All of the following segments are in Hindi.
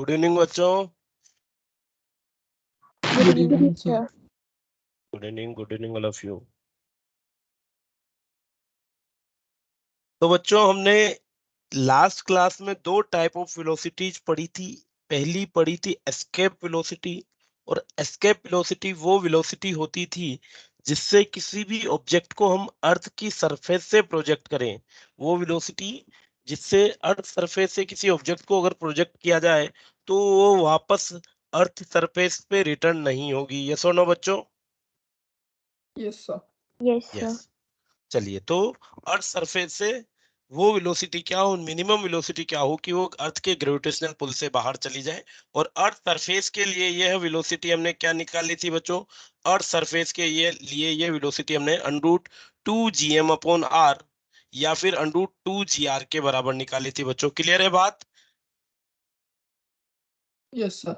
गुड इवनिंग बच्चों। Good evening sir. Good evening all of you. तो बच्चों हमने लास्ट क्लास में दो टाइप ऑफ वेलोसिटीज पढ़ी थी। पहली पढ़ी थी एस्केप वेलोसिटी, और एस्केप वेलोसिटी वो वेलोसिटी होती थी जिससे किसी भी ऑब्जेक्ट को हम अर्थ की सरफेस से प्रोजेक्ट करें। वो वेलोसिटी जिससे अर्थ सरफेस से किसी ऑब्जेक्ट को अगर प्रोजेक्ट किया जाए तो वो वापस अर्थ सरफेस पे रिटर्न नहीं होगी। यस और नो बच्चों? Yes sir. Yes sir. Yes. चलिए, तो अर्थ सरफेस से वो वेलोसिटी क्या हो, मिनिमम वेलोसिटी क्या हो कि वो अर्थ के ग्रेविटेशनल पुल से बाहर चली जाए। और अर्थ सरफेस के लिए यह वेलोसिटी हमने क्या निकाली थी बच्चों? अर्थ सरफेस के लिए ये वेलोसिटी हमने √2gm/r या फिर √2gr के बराबर निकाली थी बच्चों। क्लियर है बात? Yes sir.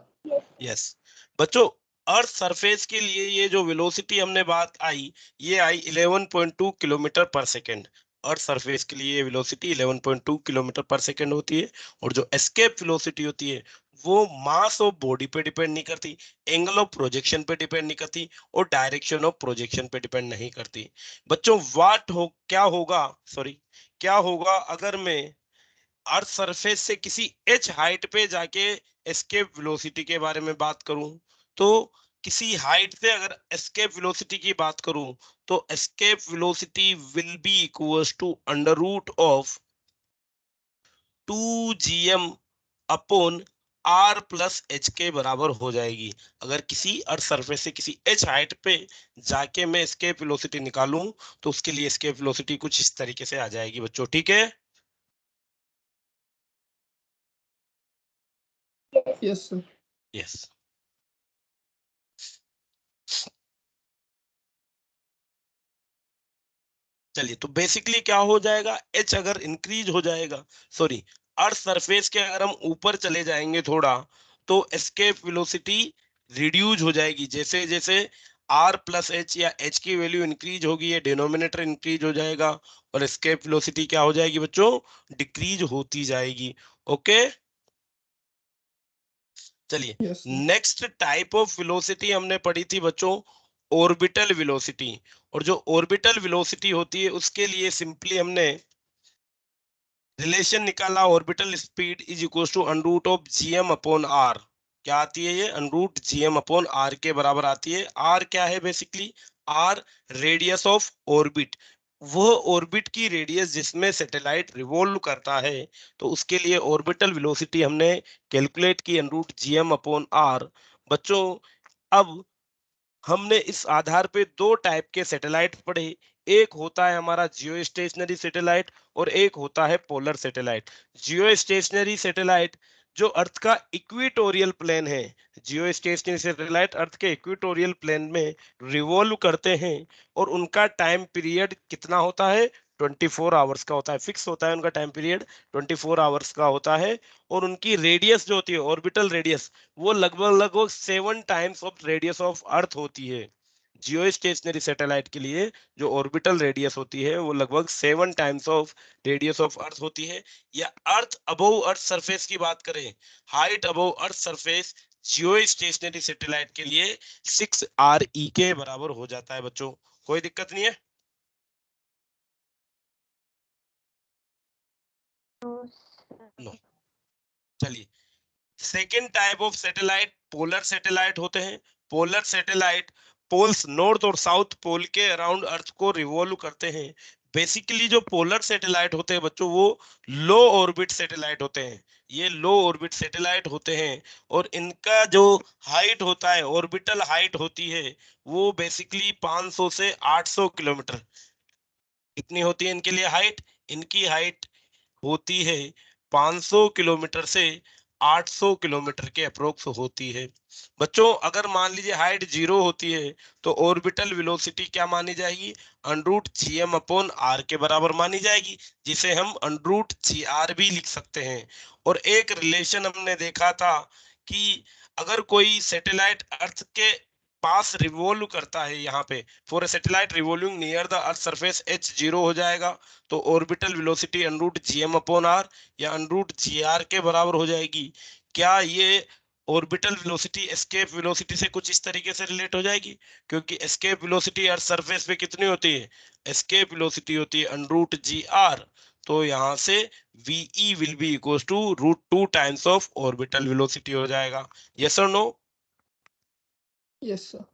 यस बच्चों, अर्थ सरफेस के लिए ये जो वेलोसिटी हमने बात आई, ये आई 11.2 किलोमीटर पर सेकेंड। अर्थ सरफेस के लिए वेलोसिटी 11.2 किलोमीटर पर सेकेंड होती है। और जो एस्केप वेलोसिटी होती है वो मास ऑफ बॉडी पे डिपेंड नहीं करती, एंगल ऑफ प्रोजेक्शन पे डिपेंड नहीं करती, और डायरेक्शन ऑफ प्रोजेक्शन पे डिपेंड नहीं करती। बच्चों क्या होगा अगर मैं अर्थ सरफेस से किसी एच हाइट पे जाके एस्केप वेलोसिटी के बारे में बात करूं? तो किसी हाइट से अगर एस्केप वेलोसिटी की बात करूं तो escape velocity will be equals to √2gm/r+h के बराबर हो जाएगी। अगर किसी अर्थ सरफेस से किसी एच हाइट पे जाके मैं एस्केप वेलोसिटी निकालूं तो उसके लिए एस्केप वेलोसिटी कुछ इस तरीके से आ जाएगी बच्चों। ठीक है? Yes sir. यस। चलिए, तो बेसिकली क्या हो जाएगा, एच अगर इंक्रीज हो जाएगा, सॉरी, अर्थ सरफेस के अगर हम ऊपर चले जाएंगे थोड़ा तो एस्केप वेलोसिटी रिड्यूज हो जाएगी। जैसे जैसे r+h या h की वैल्यू इंक्रीज होगी, ये डिनोमिनेटर इंक्रीज हो जाएगा और एस्केप वेलोसिटी क्या हो जाएगी बच्चों? डिक्रीज होती जाएगी। ओके, चलिए, yes sir. Next type of velocity हमने पढ़ी थी बच्चों ऑर्बिटल वेलोसिटी। और जो ऑर्बिटल वेलोसिटी होती है उसके लिए सिंपली हमने रिलेशन निकाला, orbital speed is equal to √gm/r। क्या आती है ये? √gm/r के बराबर आती है। r क्या है basically? r radius of orbit, वो ऑर्बिट की रेडियस जिसमें सैटेलाइट रिवॉल्व करता है। तो उसके लिए ऑर्बिटल वेलोसिटी हमने कैलकुलेट की √gm/r। बच्चों, अब हमने इस आधार पे दो टाइप के सैटेलाइट पढ़े। एक होता है हमारा जियो स्टेशनरी सैटेलाइट और एक होता है पोलर सैटेलाइट। जियो स्टेशनरी सैटेलाइट जो अर्थ का इक्वेटोरियल प्लेन है, जियो स्टेशनरी सैटेलाइट अर्थ के इक्वेटोरियल प्लेन में रिवॉल्व करते हैं और उनका टाइम पीरियड कितना होता है? 24 आवर्स का होता है। फिक्स होता है उनका टाइम पीरियड, 24 आवर्स का होता है। और उनकी रेडियस जो होती है, ऑर्बिटल रेडियस, वो लगभग लगभग 7 times of radius of earth होती है। जियो स्टेशनरी सैटेलाइट के लिए जो ऑर्बिटल रेडियस होती है वो लगभग 7 times of radius of earth होती है। या अर्थ अबव अर्थ सरफेस की बात करें, हाइट अबव अर्थ सरफेस, जियो स्टेशनरी सैटेलाइट के लिए 6RE के बराबर हो जाता है बच्चों। कोई दिक्कत नहीं है? नो। चलिए, second type of satellite polar satellite होते हैं। पोलर सैटेलाइट पोल्स, नॉर्थ और साउथ पोल के अराउंड अर्थ को रिवॉल्व करते हैं। बेसिकली जो पोलर सैटेलाइट होते हैं बच्चों वो लो ऑर्बिट सैटेलाइट होते हैं। ये लो ऑर्बिट सैटेलाइट होते हैं और इनका जो हाइट होता है, ऑर्बिटल हाइट होती है, वो बेसिकली 500 से 800 किलोमीटर। कितनी होती है इनके लिए हाइट? इनकी हाइट होती है 500 किलोमीटर से 800 किलोमीटर के अप्रोक्स होती है। बच्चों, अगर मान लीजिए हाइट 0 होती है तो ऑर्बिटल वेलोसिटी क्या मानी जाएगी? √gm/r के बराबर मानी जाएगी, जिसे हम √gr भी लिख सकते हैं। और एक रिलेशन हमने देखा था कि अगर कोई सैटेलाइट अर्थ के पास रिवॉल्व करता है, यहाँ पे for a satellite revolving near the earth surface h 0 हो जाएगा, तो ऑर्बिटल वेलोसिटी √gm/r या √gr के बराबर हो जाएगी। क्या ये ऑर्बिटल वेलोसिटी एस्केप वेलोसिटी से कुछ इस तरीके से रिलेट हो जाएगी? क्योंकि एस्केप वेलोसिटी अर्थ सरफेस पे कितनी होती है? एस्केप वेलोसिटी होती है √g(r). तो यहां से ve will be equals to √2 times of orbital velocity हो जाएगा। यस और नो? Yes, sir.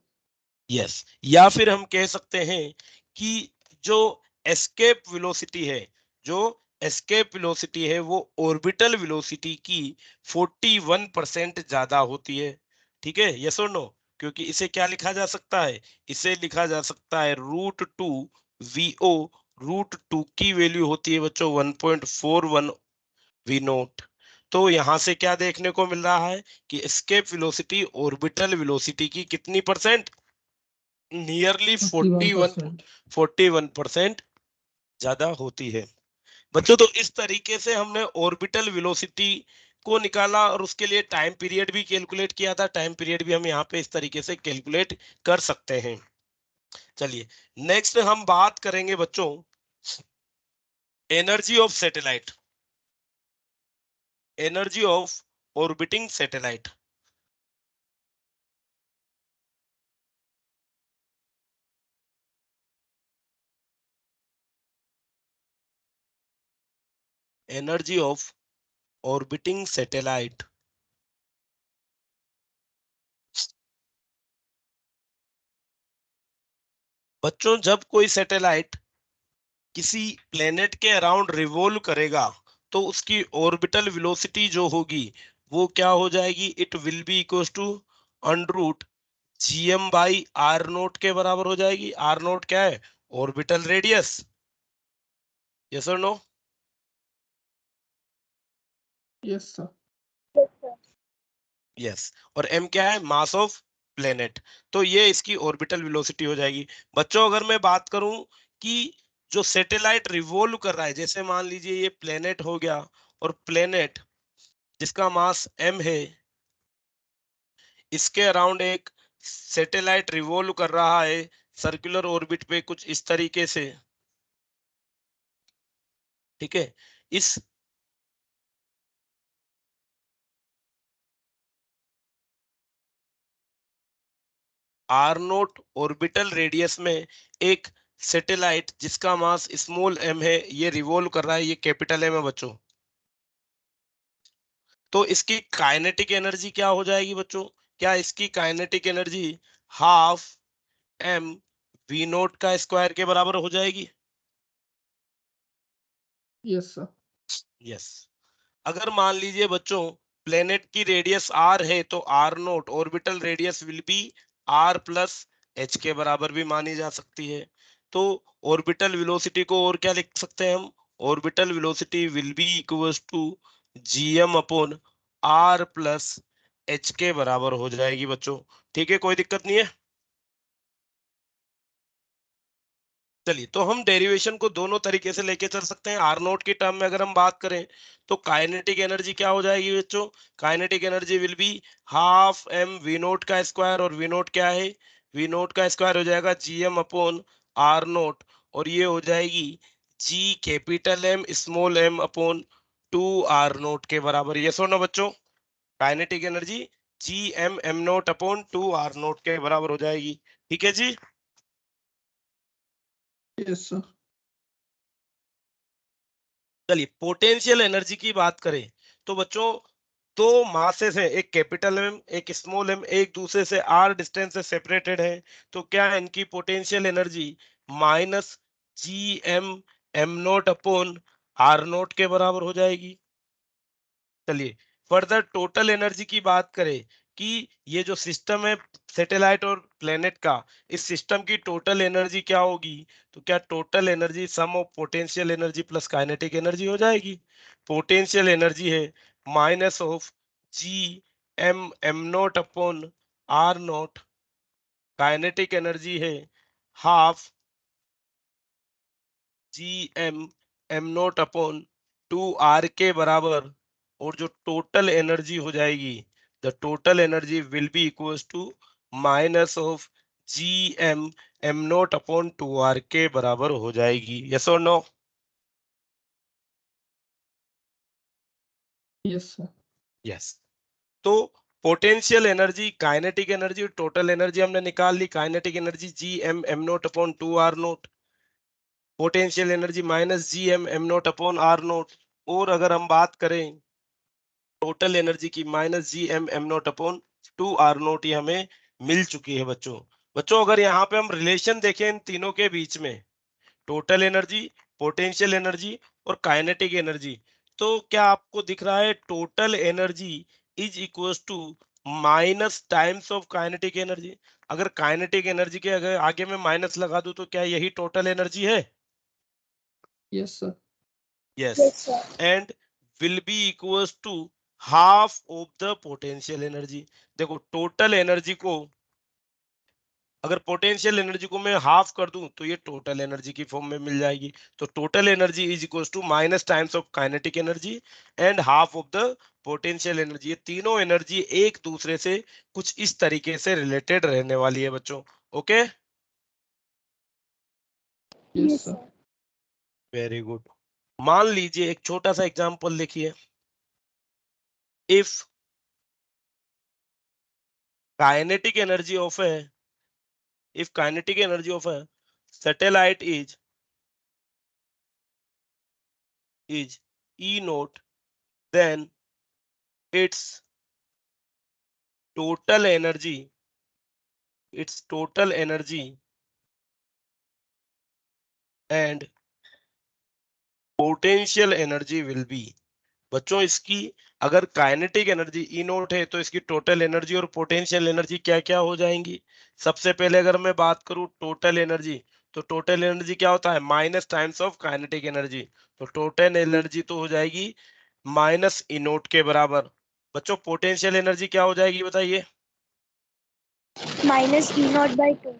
यस। या फिर हम कह सकते हैं कि जो एस्केप वेलोसिटी है, जो एस्केप वेलोसिटी है वो ऑर्बिटल वेलोसिटी की 41% ज्यादा होती है। ठीक है, यस और नो? क्योंकि इसे क्या लिखा जा सकता है? इसे लिखा जा सकता है √2 vo। √2 की वैल्यू होती है बच्चों 1.41 वी नोट। तो यहां से क्या देखने को मिल रहा है कि एस्केप वेलोसिटी ऑर्बिटल वेलोसिटी की कितनी परसेंट? नियरली 41%. 41% ज्यादा होती है बच्चों। तो इस तरीके से हमने ऑर्बिटल वेलोसिटी को निकाला और उसके लिए टाइम पीरियड भी कैलकुलेट किया था। टाइम पीरियड भी हम यहाँ पे इस तरीके से कैलकुलेट कर सकते हैं। चलिए, नेक्स्ट हम बात करेंगे बच्चों energy of satellite, energy of orbiting satellite. Energy of orbiting satellite. बच्चों, जब कोई सैटेलाइट किसी प्लेनेट के अराउंड रिवॉल्व करेगा तो उसकी ऑर्बिटल वेलोसिटी जो होगी वो क्या हो जाएगी? It will be equals to √gm/r0 के बराबर हो जाएगी। r0 क्या है? Orbital radius. यस और नो? Yes, sir. यस। और m क्या है? Mass of planet. तो ये इसकी ऑर्बिटल वेलोसिटी हो जाएगी। बच्चों, अगर मैं बात करूं कि जो सैटेलाइट रिवॉल्व कर रहा है, जैसे मान लीजिए ये प्लेनेट हो गया, और प्लेनेट जिसका मास m है, इसके अराउंड एक सैटेलाइट रिवॉल्व कर रहा है सर्कुलर ऑर्बिट पे कुछ इस तरीके से। ठीक है, इस r0 ऑर्बिटल रेडियस में एक सैटेलाइट जिसका मास स्मॉल m है ये रिवॉल्व कर रहा है, ये कैपिटल M है बच्चों। तो इसकी काइनेटिक एनर्जी क्या हो जाएगी बच्चों? क्या इसकी kinetic energy half m v0 का स्क्वायर के बराबर हो जाएगी? Yes, sir. यस। अगर मान लीजिए बच्चों प्लेनेट की रेडियस r है तो r0 orbital radius will be r+h के बराबर भी मानी जा सकती है। तो ऑर्बिटल वेलोसिटी को और क्या लिख सकते हैं हम? Orbital velocity will be equals to gm/r+h के बराबर हो जाएगी बच्चों। ठीक है, कोई दिक्कत नहीं है। चलिए, तो हम डेरिवेशन को दोनों तरीके से लेके चल सकते हैं। r0 की टर्म में अगर हम बात करें तो काइनेटिक एनर्जी क्या हो जाएगी बच्चों? Kinetic energy will be half m v0 का स्क्वायर, और v0 क्या है? v0 का स्क्वायर हो जाएगा gm/r0, और ये हो जाएगी g capital M small m upon 2r0 के बराबर। ये सुनो बच्चों, काइनेटिक एनर्जी gm m0/2r0 के बराबर हो जाएगी। ठीक है जी। Yes, sir. चलिए, पोटेंशियल एनर्जी की बात करें तो बच्चों दो मासेस है, एक कैपिटल एम एक स्मॉल एम, एक दूसरे से r डिस्टेंस से सेपरेटेड है। तो क्या है इनकी पोटेंशियल एनर्जी? -gm m0/r0 के बराबर हो जाएगी। चलिए, फर्दर टोटल एनर्जी की बात करें कि ये जो सिस्टम है सैटेलाइट और प्लेनेट का, इस सिस्टम की टोटल एनर्जी क्या होगी? तो क्या total energy sum of potential energy plus kinetic energy हो जाएगी। पोटेंशियल एनर्जी है -g m m0/r0, kinetic energy है हाफ gm m0/2r के बराबर। और जो टोटल एनर्जी हो जाएगी, the total energy will be equals to minus of gm m0/2r के बराबर हो जाएगी। यस और नो? Yes, sir. यस। तो potential energy, kinetic energy, total energy हमने निकाल ली। Kinetic energy G M M note upon 2 r nought, potential energy minus G M M note upon r nought. और अगर हम बात करें टोटल एनर्जी की, minus G M M note upon 2 r note, ये हमें मिल चुकी है बच्चों। बच्चों अगर यहाँ पे हम रिलेशन देखें इन तीनों के बीच में, टोटल एनर्जी, पोटेंशियल एनर्जी और काइनेटिक एनर्जी, तो क्या आपको दिख रहा है total energy is equals to minus times of kinetic energy? अगर काइनेटिक एनर्जी के अगर आगे में माइनस लगा दूं तो क्या यही टोटल एनर्जी है? Yes, sir. Yes. Yes, sir. And will be equals to half of the potential energy. देखो टोटल एनर्जी को, अगर पोटेंशियल एनर्जी को मैं हाफ कर दूं तो ये टोटल एनर्जी की फॉर्म में मिल जाएगी। तो total energy is equals to minus times of kinetic energy and half of the potential energy. ये तीनों एनर्जी एक दूसरे से कुछ इस तरीके से रिलेटेड रहने वाली है बच्चों। Okay, Yes, Yes, sir. sir. Very good. मान लीजिए एक छोटा सा एग्जांपल लिखिए। If kinetic energy of A, if kinetic energy of a satellite is E naught, then its total energy, its total energy and potential energy will be। बच्चों इसकी अगर काइनेटिक एनर्जी ई नोट है तो इसकी टोटल एनर्जी और पोटेंशियल एनर्जी क्या क्या हो जाएंगी? सबसे पहले अगर मैं बात करूं टोटल एनर्जी, तो टोटल एनर्जी क्या होता है? Minus times of kinetic energy. तो टोटल एनर्जी तो हो जाएगी माइनस ई नोट के बराबर। बच्चों पोटेंशियल एनर्जी क्या हो जाएगी बताइए? Minus E naught by 2.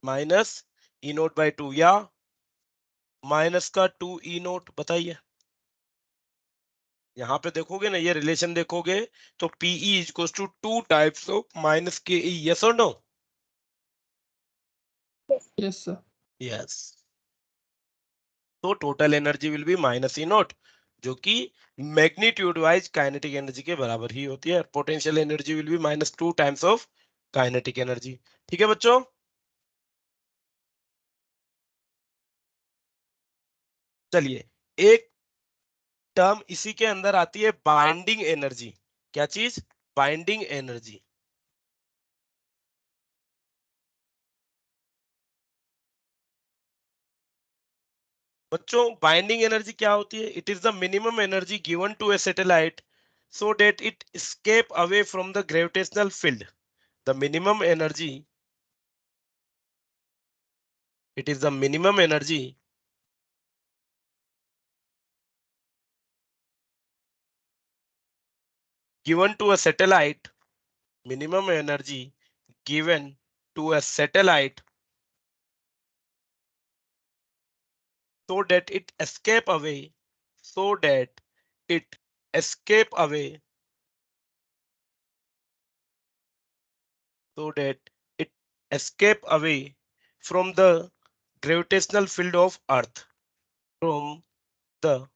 Minus E note by 2 या माइनस का 2 ई नोट, बताइए। यहाँ पे देखोगे ना, ये रिलेशन देखोगे तो PE is equals to 2 types of minus के ई। यस और no? Yes. Yes, sir. Yes. तो total energy will be minus E nought, जो कि मैग्नीट्यूड वाइज काइनेटिक एनर्जी के बराबर ही होती है। Potential energy will be minus 2 times of kinetic energy. ठीक है बच्चों, चलिए एक टर्म इसी के अंदर आती है, बाइंडिंग एनर्जी। क्या चीज? Binding energy. बच्चों बाइंडिंग एनर्जी क्या होती है? It is the minimum energy given to a satellite so that it escape away from the gravitational field. The minimum energy, it is the minimum energy given to a satellite, minimum energy given to a satellite so that it escape away, so that it escape away, so that it escape away from the gravitational field of earth, from the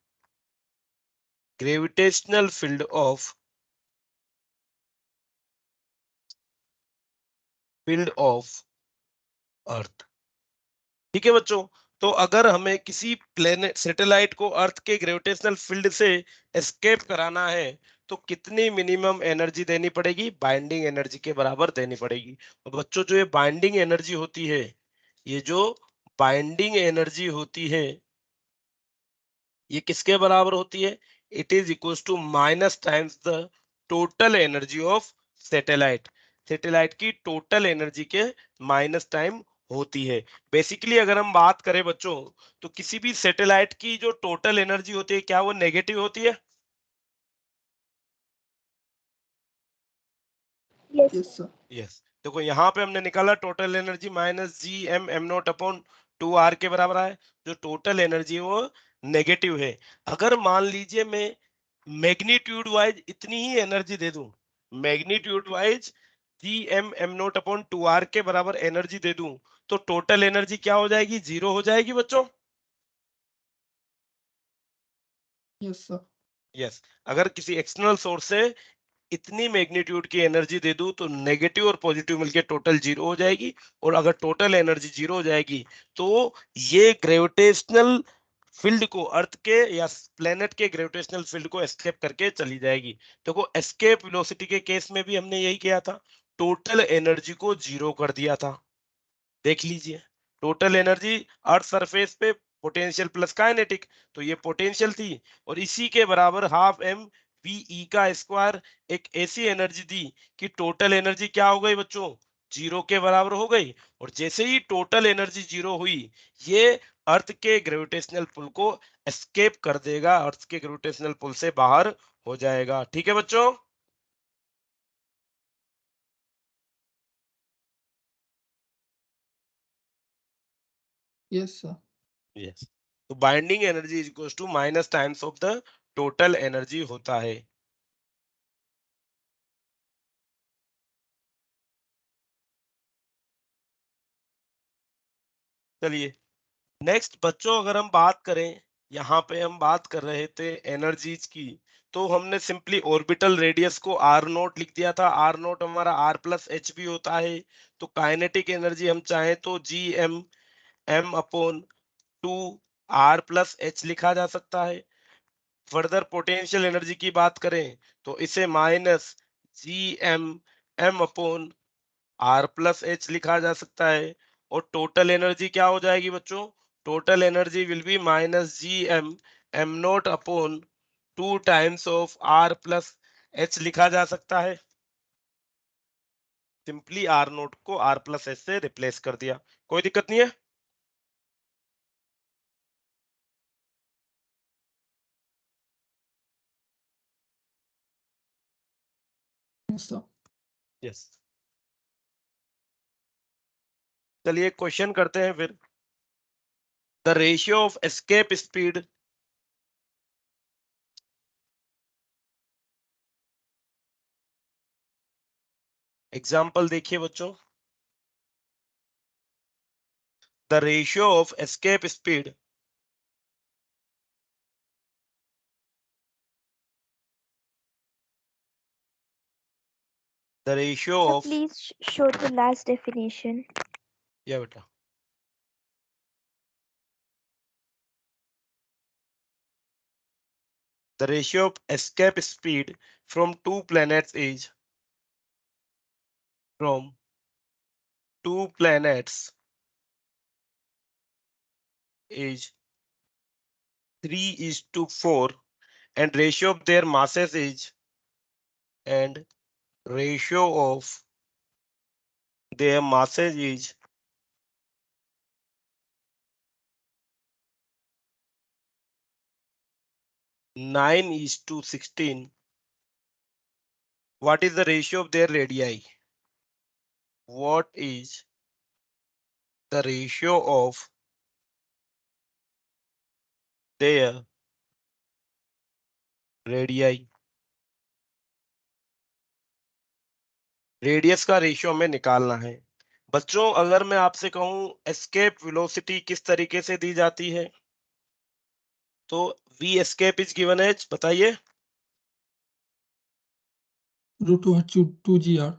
gravitational field of earth। ठीक है बच्चों, तो अगर हमें किसी प्लेनेट सैटेलाइट को अर्थ के ग्रेविटेशनल फील्ड से एस्केप कराना है तो कितनी मिनिमम एनर्जी देनी पड़ेगी? बाइंडिंग एनर्जी के बराबर देनी पड़ेगी। और बच्चों जो ये बाइंडिंग एनर्जी होती है, ये जो बाइंडिंग एनर्जी होती है, ये किसके बराबर होती है? It is equals to minus times the total energy of satellite. Satellite की टोटल एनर्जी के माइनस टाइम होती है। बेसिकली अगर हम बात करें बच्चों, तो किसी भी सैटेलाइट की जो टोटल एनर्जी होती है, क्या वो नेगेटिव होती है? Yes, Yes, sir. sir. Yes. देखो यहाँ पे हमने निकाला total energy minus G M M naught upon 2 r के बराबर है। जो टोटल एनर्जी है वो नेगेटिव है। अगर मान लीजिए मैं मैग्नीट्यूड वाइज इतनी ही एनर्जी दे दूं, magnitude wise G M M naught upon 2 r के बराबर एनर्जी दे दूं, तो टोटल एनर्जी क्या हो जाएगी? 0 हो जाएगी बच्चों। Yes, sir. यस। अगर किसी एक्सटर्नल सोर्स से इतनी मैग्नीट्यूड की एनर्जी दे दूं तो नेगेटिव और पॉजिटिव मिलके टोटल जीरो हो जाएगी, और अगर टोटल एनर्जी जीरो हो जाएगी तो ये ग्रेविटेशनल फील्ड को, अर्थ के या प्लेनेट के ग्रेविटेशनल फील्ड को एस्केप करके चली जाएगी। देखो एस्केप वेलोसिटी के केस में भी हमने यही किया था, टोटल एनर्जी को जीरो कर दिया था। देख लीजिए, टोटल एनर्जी अर्थ सरफेस पे पोटेंशियल प्लस काइनेटिक, तो ये पोटेंशियल थी, और इसी के बराबर हाफ एम वी ई का स्क्वायर एक ऐसी एनर्जी दी कि टोटल एनर्जी क्या हो गई बच्चों, जीरो के बराबर हो गई। और जैसे ही टोटल एनर्जी जीरो हुई, ये अर्थ के ग्रेविटेशनल पुल को एस्केप कर देगा, अर्थ के ग्रेविटेशनल पुल से बाहर हो जाएगा। ठीक है बच्चों? Yes, sir. यस, तो binding energy is equal to minus times of the total energy होता है। चलिए नेक्स्ट बच्चों, अगर हम बात करें, यहाँ पे हम बात कर रहे थे एनर्जीज की, तो हमने सिंपली ऑर्बिटल रेडियस को आर नोट लिख दिया था। आर नोट हमारा आर प्लस एच भी होता है। तो काइनेटिक एनर्जी हम चाहें तो G M M upon two R plus H लिखा जा सकता है। फर्दर पोटेंशियल एनर्जी की बात करें तो इसे minus G M M upon R plus H लिखा जा सकता है। और टोटल एनर्जी क्या हो जाएगी बच्चों, total energy will be minus G M M note upon two times of R plus H लिखा जा सकता है। सिंपली आर नोट को आर प्लस एच से रिप्लेस कर दिया, कोई दिक्कत नहीं है। Yes, sir. यस, चलिए क्वेश्चन करते हैं फिर। The ratio of escape speed, example देखिए बच्चों। The ratio of escape speed, the ratio Sir, of, please show the last definition. या बेटा, the ratio of escape speed from two planets is, from two planets is 3:4, and ratio of their masses is, and ratio of their masses is 9:16. What is the ratio of their radii? What is the ratio of their radii? Radius का रेशियो हमें निकालना है। बच्चों अगर मैं आपसे कहूं एस्केप वेलोसिटी किस तरीके से दी जाती है, तो V escape is given as, बताइए। Root 2 GR.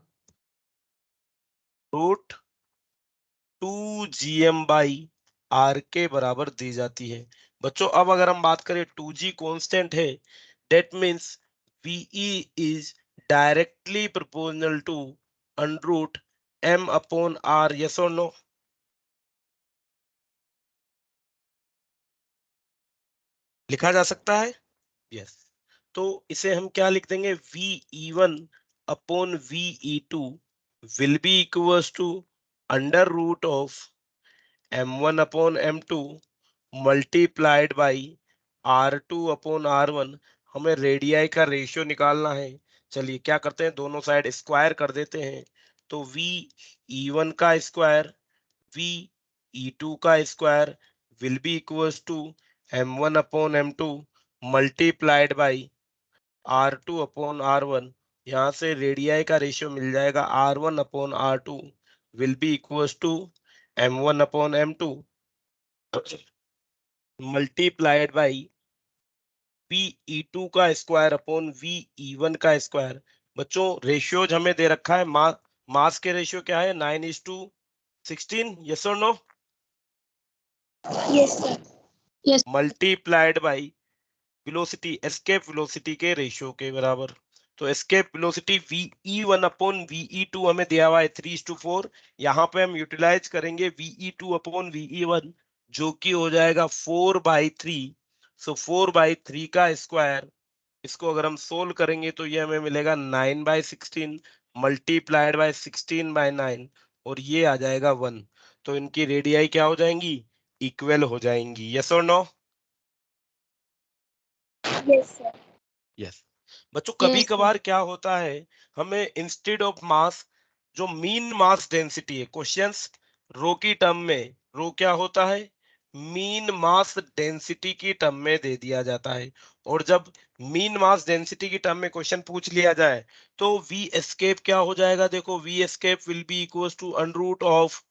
Root 2 GM by R के बराबर दी जाती है। बच्चों अब अगर हम बात करें 2G कांस्टेंट है, that means VE is directly proportional to under root M upon R, yes और नो? लिखा जा सकता है, यस। तो इसे हम क्या लिख देंगे, VE1 upon VE2 will be equals to under root of M1 upon M2 multiplied by R2 upon R1। हमें रेडियाई का रेशियो निकालना है। चलिए क्या करते हैं, दोनों साइड स्क्वायर कर देते हैं। तो VE1 का स्क्वायर VE2 का square will be equals to M1 upon M2 multiplied by R2 upon R1। यहाँ से रेडियाई का रेशियो मिल जाएगा R1 upon R2 will be equals to M1 upon M2 multiplied by VE2 का स्क्वायर अपॉन VE1 का स्क्वायर। बच्चों रेशियोज हमें दे रखा है, मास के रेशियो क्या है 9:16, यस और no, Yes, sir. Yes. Multiplied by velocity, escape velocity के रेशियो के बराबर। तो escape velocity VE1 upon VE2 हमें दिया हुआ है 3:4, यहाँ पे हम यूटिलाइज करेंगे VE2 अपॉन VE1 जो कि हो जाएगा 4/3। सो 4/3 का स्क्वायर, इसको अगर हम सोल्व करेंगे तो ये हमें मिलेगा 9/16 मल्टीप्लाइड बाय 16/9 और ये आ जाएगा 1। तो इनकी रेडियाई क्या हो जाएंगी, इक्वल हो जाएंगी, यस और नो। Yes, sir. यस बच्चों, कभी Yes, sir. कभार क्या होता है, हमें इंस्टेड ऑफ मास जो मीन मास डेंसिटी है, क्वेश्चंस रो की टर्म में, रो क्या होता है, मीन मास डेंसिटी की टर्म में दे दिया जाता है। और जब मीन मास डेंसिटी की टर्म में क्वेश्चन पूछ लिया जाए तो वी एस्केप क्या हो जाएगा, देखो V escape will be equals to under root of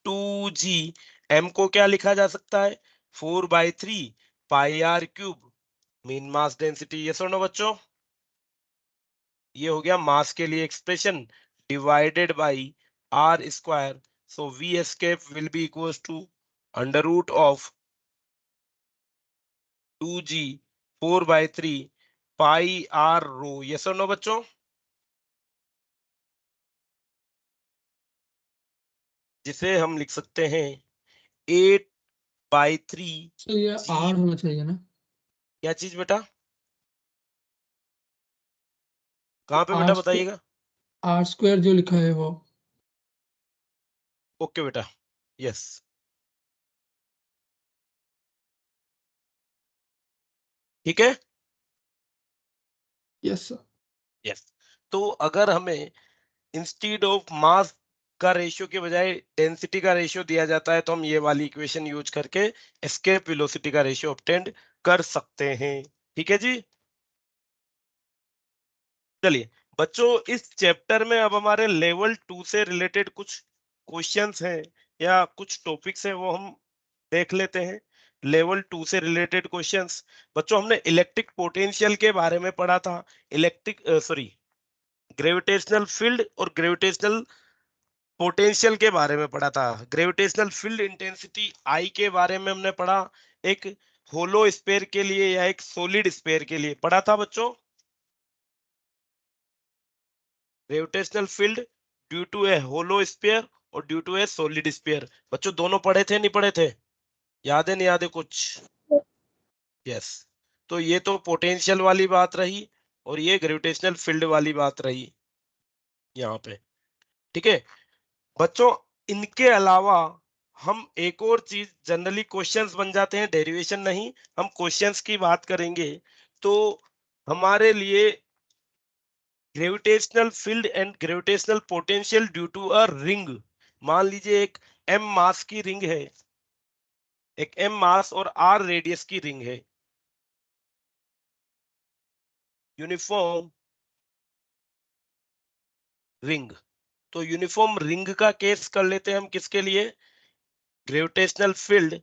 2g। m को क्या लिखा जा सकता है, 4/3 pi R cube, mean mass density, yes और नो बच्चों। ये हो गया मास के लिए expression divided by R square. So V escape will be equals to under root of 2g 4/3 pi R rho, yes और नो बच्चों। जिसे हम लिख सकते हैं 8/3 सर ये g। R होना चाहिए ना, क्या चीज बेटा, कहाँ पे बेटा बताइएगा। R² जो लिखा है वो। ओके बेटा, यस ठीक है, यस सर। यस। तो अगर हमें इंस्टीड ऑफ मास का रेशियो के बजाय डेंसिटी का रेशियो दिया जाता है तो हम ये वाली इक्वेशन यूज करके एस्केप वेलोसिटी का रेशियो ऑब्टेन कर सकते हैं, ठीक है जी। चलिए बच्चों, इस चैप्टर में अब हमारे लेवल 2 से रिलेटेड कुछ क्वेश्चंस हैं या कुछ टॉपिक्स हैं, वो हम देख लेते हैं। लेवल 2 से रिलेटेड क्वेश्चंस, बच्चों हमने इलेक्ट्रिक पोटेंशियल के बारे में पढ़ा था, इलेक्ट्रिक सॉरी ग्रेविटेशनल फील्ड और ग्रेविटेशनल पोटेंशियल के बारे में पढ़ा था। ग्रेविटेशनल फील्ड इंटेंसिटी आई के बारे में हमने पढ़ा, एक होलो स्फीयर के लिए या एक सॉलिड स्फीयर के लिए पढ़ा था बच्चों। Gravitational field due to a hollow sphere और due to a solid sphere, बच्चों दोनों पढ़े थे नहीं पढ़े थे, याद है नहीं याद है कुछ, यस। तो ये तो पोटेंशियल वाली बात रही और ये ग्रेविटेशनल फील्ड वाली बात रही यहाँ पे, ठीक है बच्चों। इनके अलावा हम एक और चीज, जनरली क्वेश्चंस बन जाते हैं, डेरिवेशन नहीं, हम क्वेश्चंस की बात करेंगे तो हमारे लिए gravitational field and gravitational potential due to a ring, मान लीजिए एक m मास की रिंग है, एक m मास और r रेडियस की रिंग है, यूनिफॉर्म रिंग। तो यूनिफॉर्म रिंग का केस कर लेते हैं हम, किसके लिए, gravitational field,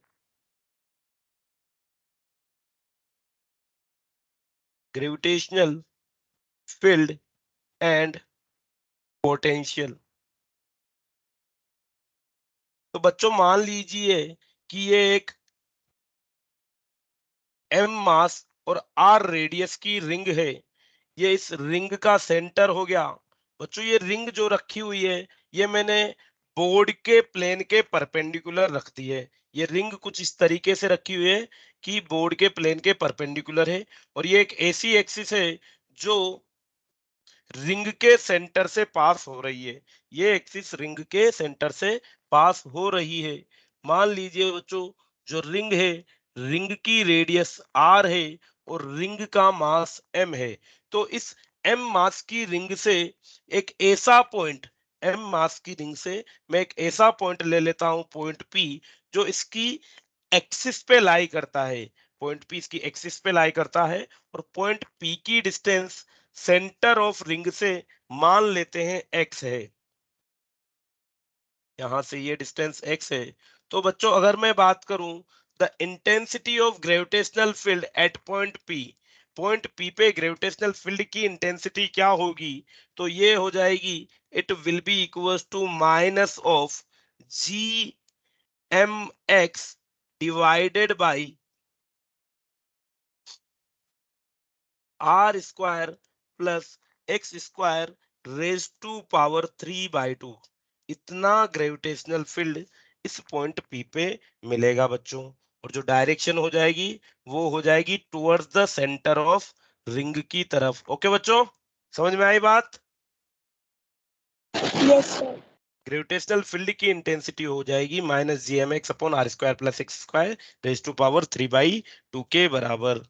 gravitational field and potential. तो बच्चों मान लीजिए कि ये एक m मास और r रेडियस की रिंग है, ये इस रिंग का सेंटर हो गया। बच्चों ये रिंग जो रखी हुई है, ये मैंने बोर्ड के प्लेन के परपेंडिकुलर रख दी है। ये रिंग कुछ इस तरीके से रखी हुई है कि बोर्ड के प्लेन के परपेंडिकुलर है, और ये एक ऐसी एक्सिस है जो रिंग के सेंटर से पास हो रही है। ये एक्सिस रिंग के सेंटर से पास हो रही है। मान लीजिए बच्चों, जो रिंग है, रिंग की रेडियस r है और रिंग का मास m है। तो इस m मास की रिंग से एक ऐसा पॉइंट, m मास की रिंग से मैं एक ऐसा पॉइंट ले लेता हूं, पॉइंट P, जो इसकी एक्सिस पे लाई करता है, पॉइंट P इसकी एक्सिस पे लाई करता है, और पॉइंट P की डिस्टेंस सेंटर ऑफ रिंग से मान लेते हैं x है, यहां से ये डिस्टेंस x है। तो बच्चों अगर मैं बात करूं the intensity of gravitational field at point P, point P पे ग्रेविटेशनल फील्ड की इंटेंसिटी क्या होगी, तो ये हो जाएगी it will be equals to minus of G M X divided by R square plus X square raise to power 3/2। इतना ग्रेविटेशनल फील्ड इस पॉइंट पी पे मिलेगा बच्चों। और जो डायरेक्शन हो जाएगी वो हो जाएगी towards the centre of ring की तरफ। ओके बच्चों, समझ में आई बात? Yes, sir. ग्रेविटेशनल फील्ड की इंटेंसिटी हो जाएगी minus G M X upon R square plus X square raise to power 3/2 के बराबर।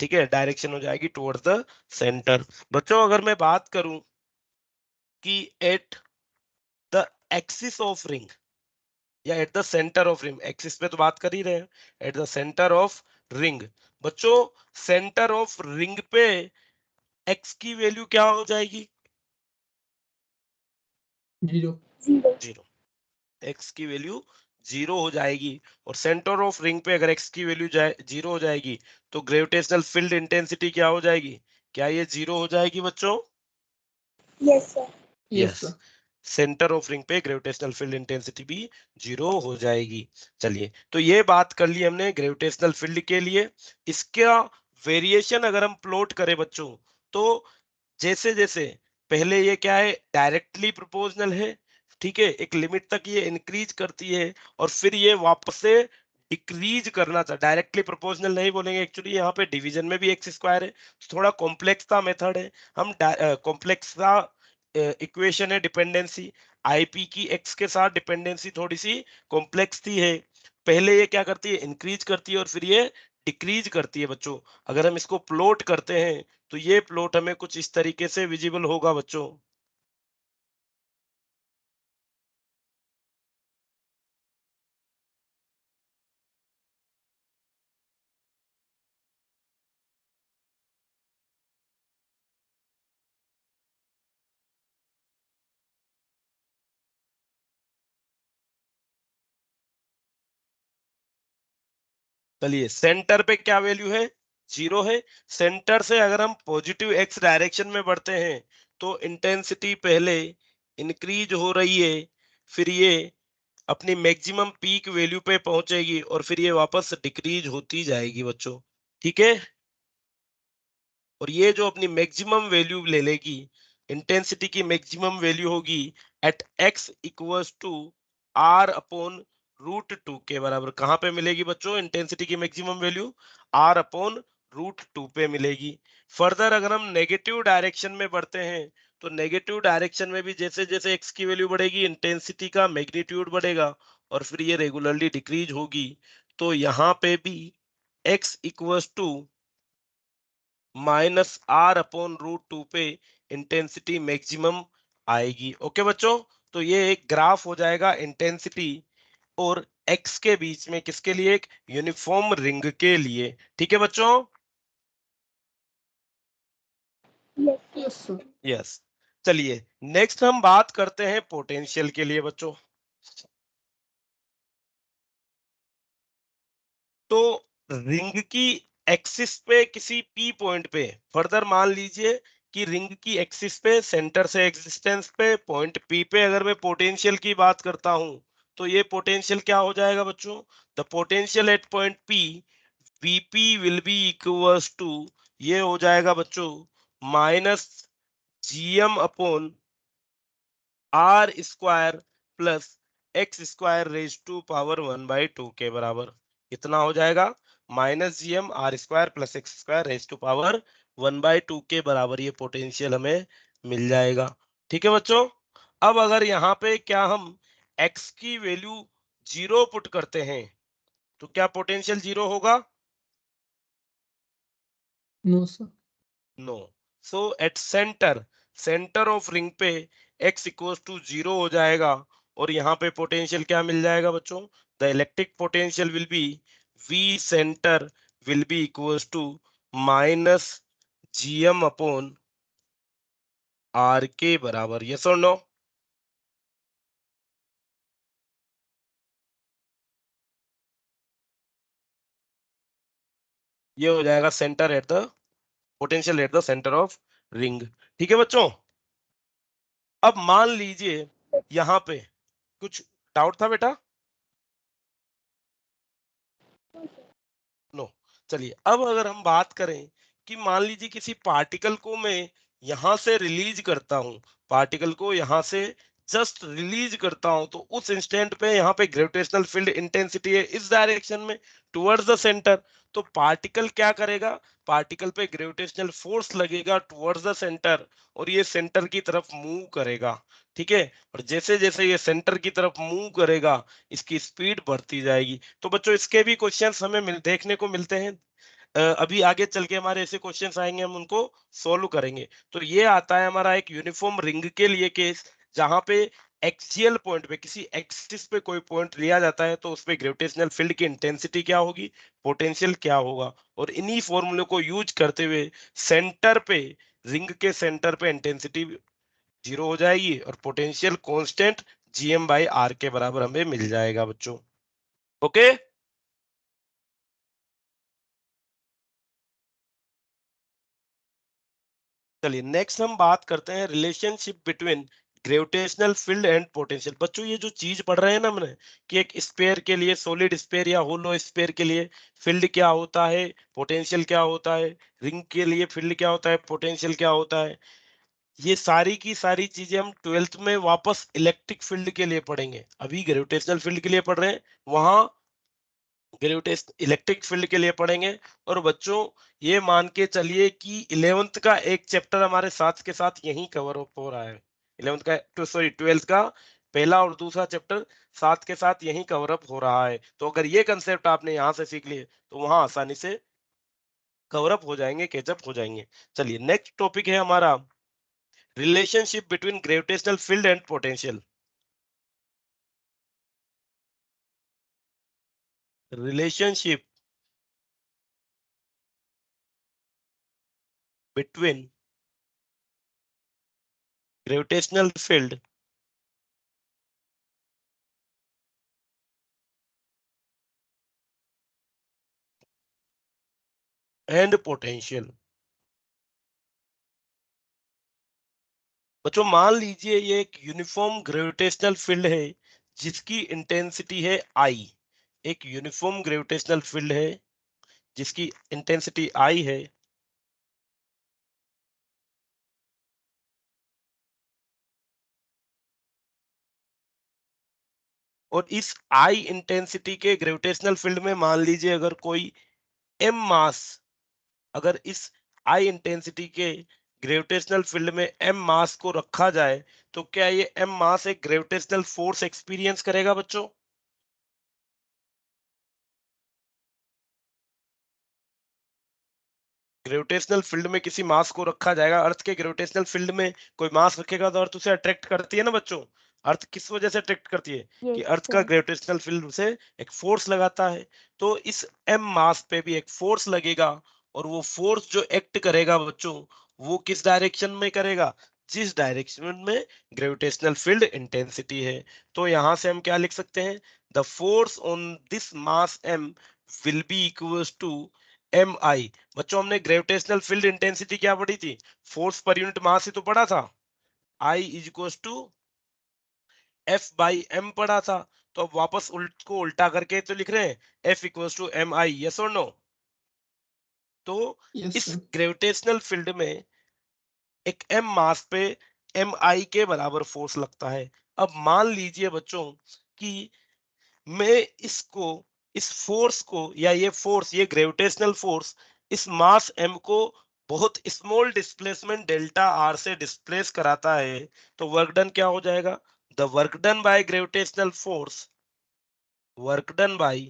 ठीक है, डायरेक्शन हो जाएगी टुवर्ड्स द सेंटर। बच्चों अगर मैं बात करूं कि at the axis of ring या at the centre of ring, axis पे तो बात कर ही रहे हैं, at the centre of ring. बच्चों सेंटर ऑफ रिंग पे एक्स की वैल्यू क्या हो जाएगी? 0। 0. जीरो। एक्स की वैल्यू 0 हो जाएगी। और सेंटर ऑफ रिंग पे अगर एक्स की वैल्यू 0 हो जाएगी तो ग्रेविटेशनल फील्ड इंटेंसिटी क्या हो जाएगी? क्या ये 0 हो जाएगी बच्चों? Yes, sir. Yes, yes, sir. Centre of ring पे ग्रेविटेशनल फील्ड इंटेंसिटी भी 0 हो जाएगी। चलिए, तो ये बात कर ली हमने ग्रेविटेशनल फील्ड के लिए। इसका वेरिएशन अगर हम प्लॉट करें बच्चों, तो जैसे जैसे पहले ये क्या है, डायरेक्टली प्रोपोर्शनल है, ठीक है, एक लिमिट तक ये इंक्रीज करती है और फिर ये वापस से डिक्रीज करना था। डायरेक्टली प्रोपोर्शनल नहीं बोलेंगे, एक्चुअली यहाँ पे डिवीजन में भी एक्स स्क्वायर है, तो थोड़ा कॉम्प्लेक्स सा मेथड है। हम कॉम्प्लेक्स सा इक्वेशन है डिपेंडेंसी, आईपी की एक्स के साथ डिपेंडेंसी थोड़ी सी कॉम्प्लेक्स थी है। पहले ये क्या करती है, इंक्रीज करती है और फिर ये डिक्रीज करती है बच्चों। अगर हम इसको प्लॉट करते हैं तो ये प्लॉट हमें कुछ इस तरीके से विजिबल होगा बच्चों। चलिए, सेंटर पे क्या वैल्यू है? 0 है। सेंटर से अगर हम पॉजिटिव एक्स डायरेक्शन में बढ़ते हैं तो इंटेंसिटी पहले इंक्रीज हो रही है, फिर ये अपनी मैक्सिमम पीक वैल्यू पे पहुंचेगी और फिर ये वापस डिक्रीज होती जाएगी बच्चों। ठीक है, और ये जो अपनी मैक्सिमम वैल्यू ले लेगी, इंटेंसिटी की मैक्सिमम वैल्यू होगी at X equals to R upon √2 के बराबर। कहां पे मिलेगी बच्चों इंटेंसिटी की मैक्सिमम वैल्यू? आर अपॉन √2 पे मिलेगी। फर्दर अगर हम नेगेटिव डायरेक्शन में बढ़ते हैं तो नेगेटिव डायरेक्शन में भी जैसे जैसे एक्स की वैल्यू बढ़ेगी इंटेंसिटी का मैग्नीट्यूड बढ़ेगा और फिर ये रेगुलरली डिक्रीज होगी। तो यहाँ पे भी एक्स इक्वल्स टू -r/√2 पे इंटेंसिटी मैक्सिमम आएगी। ओके बच्चों, तो ये एक ग्राफ हो जाएगा इंटेंसिटी और एक्स के बीच में, किसके लिए? एक यूनिफॉर्म रिंग के लिए। ठीक है बच्चों? Yes, sir. Yes, sir. Yes. चलिए, नेक्स्ट हम बात करते हैं पोटेंशियल के लिए बच्चों। तो रिंग की एक्सिस पे किसी पी पॉइंट पे, फर्दर मान लीजिए कि रिंग की एक्सिस पे सेंटर से एक्सिस्टेंस पे पॉइंट पी पे अगर मैं पोटेंशियल की बात करता हूं तो ये पोटेंशियल क्या हो जाएगा बच्चों? The potential at point P VP will be equals to, ये हो जाएगा बच्चों minus GM upon R square plus X square raise to power 1/2 के बराबर। कितना हो जाएगा? -gm r² plus X square raise to power 1/2 के बराबर ये पोटेंशियल हमें मिल जाएगा। ठीक है बच्चों, अब अगर यहाँ पे क्या हम x की वैल्यू 0 पुट करते हैं तो क्या पोटेंशियल 0 होगा? No, sir. No. So at centre of ring पे x इक्वल्स टू 0 हो जाएगा और यहाँ पे पोटेंशियल क्या मिल जाएगा बच्चों? The electric potential will be v centre will be equals to -gm upon r के बराबर। यस और नो? ये हो जाएगा centre at the potential at the centre of ring. ठीक है बच्चों, अब मान लीजिए यहाँ पे कुछ डाउट था बेटा? नो। चलिए, अब अगर हम बात करें कि मान लीजिए किसी पार्टिकल को मैं यहां से रिलीज करता हूं, पार्टिकल को यहां से जस्ट रिलीज करता हूं, तो उस इंस्टेंट पे यहाँ पे ग्रेविटेशनल फील्ड इंटेंसिटी है इस डायरेक्शन में टुवर्ड्स द सेंटर। तो पार्टिकल क्या करेगा, पार्टिकल पे ग्रेविटेशनल फोर्स लगेगा टुवर्ड्स द सेंटर और ये सेंटर की तरफ मूव करेगा। ठीक है, और जैसे जैसे ये सेंटर की तरफ मूव करेगा इसकी स्पीड बढ़ती जाएगी। तो बच्चों इसके भी क्वेश्चंस हमें देखने को मिलते हैं। अभी आगे चल के हमारे ऐसे क्वेश्चंस आएंगे, हम उनको सोल्व करेंगे। तो ये आता है हमारा एक यूनिफॉर्म रिंग के लिए केस, जहां पे एक्सियल पॉइंट पे किसी एक्सिस पे कोई पॉइंट लिया जाता है, तो उसपे ग्रेविटेशनल फील्ड की इंटेंसिटी क्या होगी, पोटेंशियल क्या होगा, और इन्हीं फॉर्मूले को यूज करते हुए सेंटर पे, रिंग के सेंटर पे इंटेंसिटी 0 हो जाएगी और पोटेंशियल कांस्टेंट gm/r के बराबर हमें मिल जाएगा बच्चों। ओके, चलिए नेक्स्ट हम बात करते हैं relationship between gravitational field and potential. बच्चों ये जो चीज पढ़ रहे हैं ना हमने कि एक स्फीयर के लिए, सॉलिड स्फीयर या होलो स्फीयर के लिए फील्ड क्या होता है, पोटेंशियल क्या होता है, रिंग के लिए फील्ड क्या होता है, पोटेंशियल क्या होता है, ये सारी की सारी चीजें हम 12th में वापस इलेक्ट्रिक फील्ड के लिए पढ़ेंगे। अभी ग्रेविटेशनल फील्ड के लिए पढ़ रहे हैं, वहां ग्रेविटेशन इलेक्ट्रिक फील्ड के लिए पढ़ेंगे। और बच्चों ये मान के चलिए कि 11th का एक चैप्टर हमारे साथ के साथ यहीं कवर अप हो रहा है। 11th का, सॉरी 12th का पहला और दूसरा चैप्टर साथ के साथ यहीं कवर अप हो रहा है। तो अगर ये कंसेप्ट आपने यहाँ से सीख लिए तो वहां आसानी से कवर अप हो जाएंगे, कैचअप हो जाएंगे। चलिए नेक्स्ट टॉपिक है हमारा relationship between gravitational field and potential. Relationship between gravitational field and potential. बच्चों मान लीजिए ये एक यूनिफॉर्म ग्रेविटेशनल फील्ड है जिसकी इंटेंसिटी है आई। एक यूनिफॉर्म ग्रेविटेशनल फील्ड है जिसकी इंटेंसिटी आई है, और इस आई इंटेंसिटी के ग्रेविटेशनल फील्ड में मान लीजिए अगर कोई एम मास, अगर इस आई इंटेंसिटी के ग्रेविटेशनल फील्ड में एम मास को रखा जाए, तो क्या ये एम मास एक ग्रेविटेशनल फोर्स एक्सपीरियंस करेगा बच्चों? ग्रेविटेशनल फील्ड में किसी मास को रखा जाएगा, अर्थ के ग्रेविटेशनल फील्ड में कोई मास रखेगा तो अर्थ उसे अट्रैक्ट करती है ना बच्चों। अर्थ किस वजह से अट्रैक्ट करती है कि Yes, अर्थ का sir. ग्रेविटेशनल फील्ड उसे एक फोर्स लगाता है। तो इस एम मास पे भी एक फोर्स लगेगा, और वो फोर्स जो एक्ट करेगा बच्चों, वो किस डायरेक्शन में करेगा, जिस डायरेक्शन में ग्रेविटेशनल फील्ड इंटेंसिटी है। तो यहां से हम क्या लिख सकते हैं, the force on this mass M will be equals to M I. बच्चों हमने ग्रेविटेशनल फील्ड इंटेंसिटी क्या पढ़ी थी, फोर्स पर यूनिट मास ही तो पढ़ा था, I is equal to F by M पढ़ा था। तो अब वापस को उल्टा करके तो लिख रहे हैं F equal to M I, yes और नो। तो Yes, इस sir. ग्रेविटेशनल फील्ड में एक एम मास पे एम आई के बराबर फोर्स लगता है। अब मान लीजिए बच्चों कि मैं इसको, इस फोर्स को, या ये फोर्स, ये ग्रेविटेशनल फोर्स इस मास m को बहुत स्मॉल डिस्प्लेसमेंट डेल्टा r से डिस्प्लेस कराता है, तो वर्क डन क्या हो जाएगा, the work done by gravitational force, work done bye,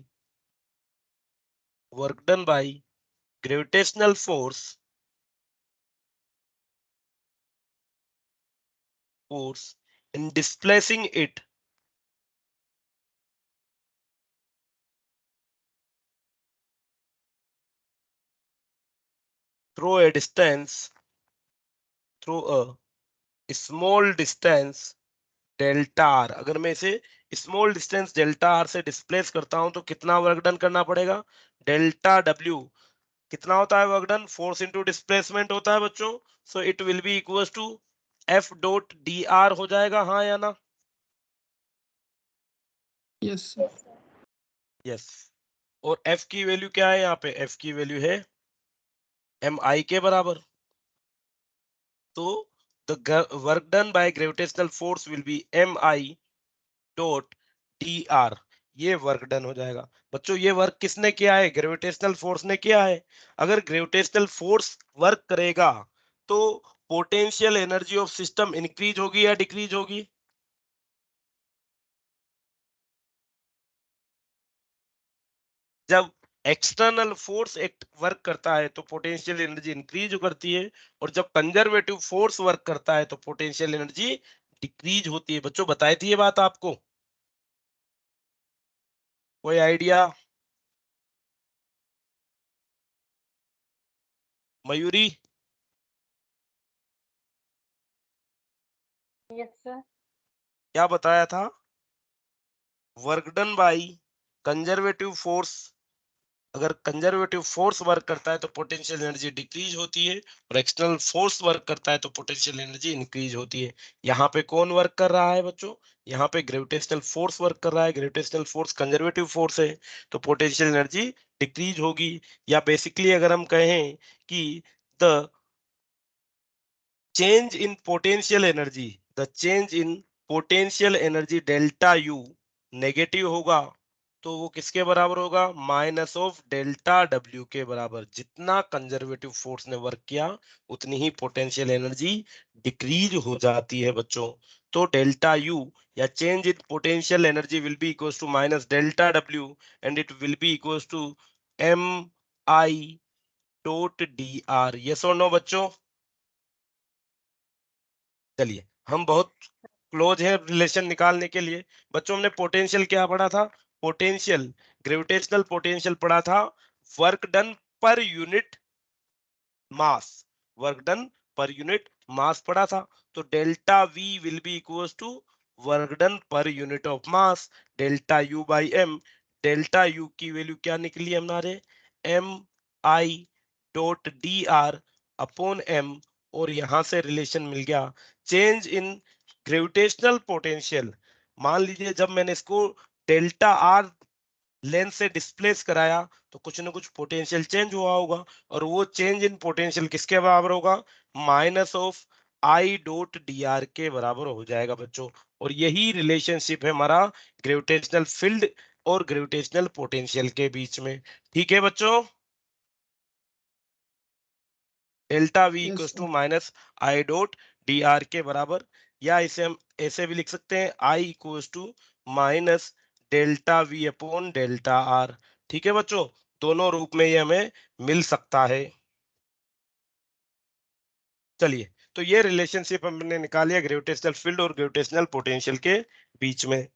work done by gravitational force in displacing it through a distance, through a small distance delta R. अगर मैं इसे स्मॉल डिस्टेंस डेल्टा आर से डिस्प्लेस करता हूं तो कितना वर्क डन करना पड़ेगा, डेल्टा डब्ल्यू कितना होता है work done, force into displacement होता है बच्चों। So it will be equal to F dot D R हो जाएगा, हाँ या ना? Yes, sir. Yes, sir. Yes. और एफ की वैल्यू क्या है यहाँ पे, एफ की वैल्यू है एम आई के बराबर। तो the work done by gravitational force will be M I dot D R. ये वर्क डन हो जाएगा बच्चों। ये वर्क किसने किया है, ग्रेविटेशनल फोर्स ने किया है। अगर ग्रेविटेशनल फोर्स वर्क करेगा तो potential energy of system increase होगी या डिक्रीज होगी? जब एक्सटर्नल फोर्स वर्क करता है तो पोटेंशियल एनर्जी इंक्रीज करती है, और जब कंजर्वेटिव फोर्स वर्क करता है तो पोटेंशियल एनर्जी डिक्रीज होती है। बच्चों बताई थी ये बात आपको, कोई आइडिया? मयूरी? Yes, sir. क्या बताया था? Work done by conservative force, अगर कंजर्वेटिव फोर्स वर्क करता है तो पोटेंशियल एनर्जी डिक्रीज होती है, और एक्सटर्नल फोर्स वर्क करता है तो पोटेंशियल एनर्जी इंक्रीज होती है। यहाँ पे कौन वर्क कर रहा है बच्चों? यहाँ पे ग्रेविटेशनल फोर्स वर्क कर रहा है। ग्रेविटेशनल फोर्स कंजर्वेटिव फोर्स है, तो पोटेंशियल एनर्जी डिक्रीज होगी। या बेसिकली अगर हम कहें कि the change in potential energy, the change in potential energy delta U negative होगा, तो वो किसके बराबर होगा, माइनस ऑफ डेल्टा डब्ल्यू के बराबर। जितना कंजर्वेटिव फोर्स ने वर्क किया उतनी ही पोटेंशियल एनर्जी डिक्रीज हो जाती है बच्चों। तो डेल्टा यू या change in potential energy will be equals to minus delta W, and it will be equals to M I dot D R. Yes और नो बच्चों? चलिए, हम बहुत क्लोज है रिलेशन निकालने के लिए। बच्चों हमने पोटेंशियल क्या पढ़ा था, पोटेंशियल, ग्रेविटेशनल पोटेंशियल पढ़ा था, work done per unit mass, work done per unit mass पढ़ा था। तो delta V will be equals to work done per unit of mass delta U by M. Delta U की वैल्यू क्या निकली हमारे, M I dot D R upon M, और यहां से रिलेशन मिल गया चेंज इन ग्रेविटेशनल पोटेंशियल। मान लीजिए जब मैंने इसको डेल्टा आर लेंस से डिस्प्लेस कराया तो कुछ ना कुछ पोटेंशियल चेंज हुआ होगा, और वो चेंज इन पोटेंशियल किसके बराबर होगा, minus of I dot D R के बराबर हो जाएगा बच्चों। और यही रिलेशनशिप है हमारा ग्रेविटेशनल फील्ड और ग्रेविटेशनल पोटेंशियल के बीच में। ठीक है बच्चों? Delta V Yes, equals sir. To minus I dot D R के बराबर, या इसे हम ऐसे भी लिख सकते हैं, I equals to minus delta V upon delta R. ठीक है बच्चों, दोनों रूप में ये हमें मिल सकता है। चलिए, तो ये रिलेशनशिप हमने निकाली है ग्रेविटेशनल फील्ड और ग्रेविटेशनल पोटेंशियल के बीच में।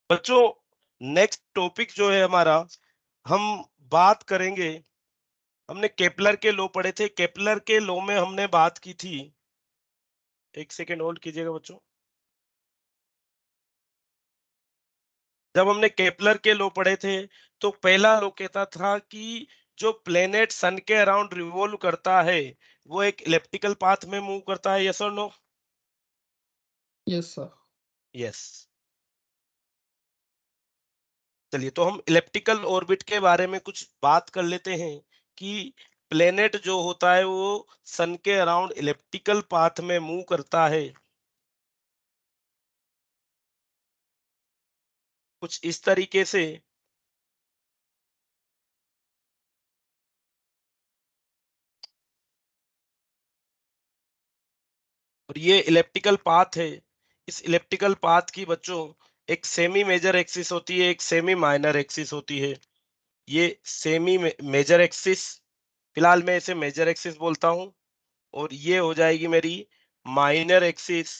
बच्चों नेक्स्ट टॉपिक जो है हमारा, हम बात करेंगे, हमने केपलर के लॉ पढ़े थे। केपलर के लॉ में हमने बात की थी, एक सेकेंड होल्ड कीजिएगा बच्चों। जब हमने केपलर के लॉ पढ़े थे तो पहला लॉ कहता था कि जो प्लेनेट सन के अराउंड रिवॉल्व करता है वो एक इलेप्टिकल पाथ में मूव करता है। यस और नो? Yes, sir. यस। चलिए, तो हम इलेप्टिकल ऑर्बिट के बारे में कुछ बात कर लेते हैं कि प्लेनेट जो होता है वो सन के अराउंड इलेप्टिकल पाथ में मूव करता है, कुछ इस तरीके से। और ये इलेप्टिकल पाथ है। इस इलेप्टिकल पाथ की बच्चों एक सेमी मेजर एक्सिस होती है, एक सेमी माइनर एक्सिस होती है। ये सेमी मेजर एक्सिस, फिलहाल मैं इसे मेजर एक्सिस बोलता हूं, और ये हो जाएगी मेरी माइनर एक्सिस।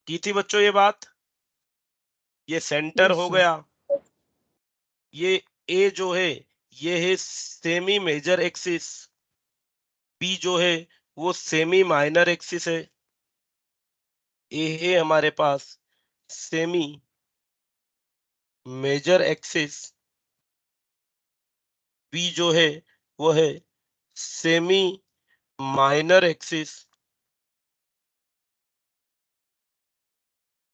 की थी बच्चों ये बात? ये सेंटर Yes, हो sir. गया। ये ए जो है ये है सेमी मेजर एक्सिस, बी जो है वो सेमी माइनर एक्सिस है, ए है हमारे पास सेमी मेजर एक्सिस, बी जो है वो है सेमी माइनर एक्सिस।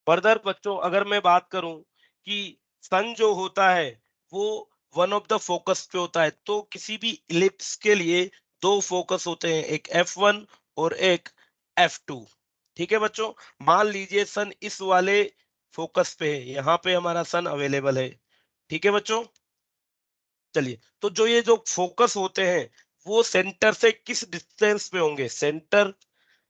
फर्दर बच्चों अगर मैं बात करूं कि सन जो होता है वो वन ऑफ द फोकस पे होता है, तो किसी भी इलिप्स के लिए दो फोकस होते हैं, एक F1 और एक F2। ठीक है बच्चों, मान लीजिए सन इस वाले फोकस पे है, यहाँ पे हमारा सन अवेलेबल है। ठीक है बच्चों, चलिए तो जो ये जो फोकस होते हैं वो सेंटर से किस डिस्टेंस पे होंगे? सेंटर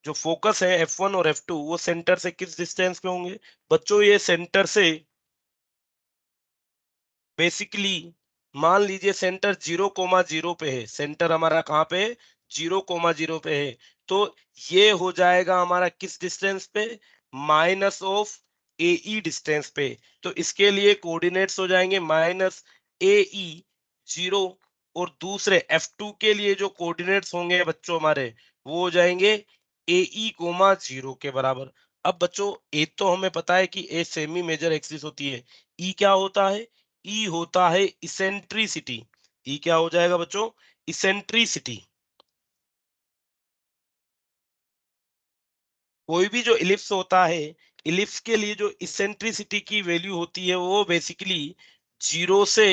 जो फोकस है F1 और F2 वो सेंटर से किस डिस्टेंस पे होंगे? बच्चों ये सेंटर से बेसिकली मान लीजिए सेंटर 0,0 पे है। सेंटर हमारा कहाँ पे है? 0,0 पे है। तो ये हो जाएगा हमारा किस डिस्टेंस पे? माइनस ऑफ AE डिस्टेंस पे। तो इसके लिए कोऑर्डिनेट्स हो जाएंगे माइनस AE 0, और दूसरे F2 के लिए जो कोऑर्डिनेट्स होंगे बच्चों हमारे वो हो जाएंगे AE, 0 के बराबर। अब बच्चों ए तो हमें पता है कि ए सेमी मेजर एक्सिस होती है, ई क्या होता है? ई होता है इसेंट्रिसिटी। ई क्या हो जाएगा बच्चों? इसेंट्रिसिटी। कोई भी जो इलिप्स होता है, इलिप्स के लिए जो इसेंट्रिसिटी की वैल्यू होती है वो बेसिकली 0 से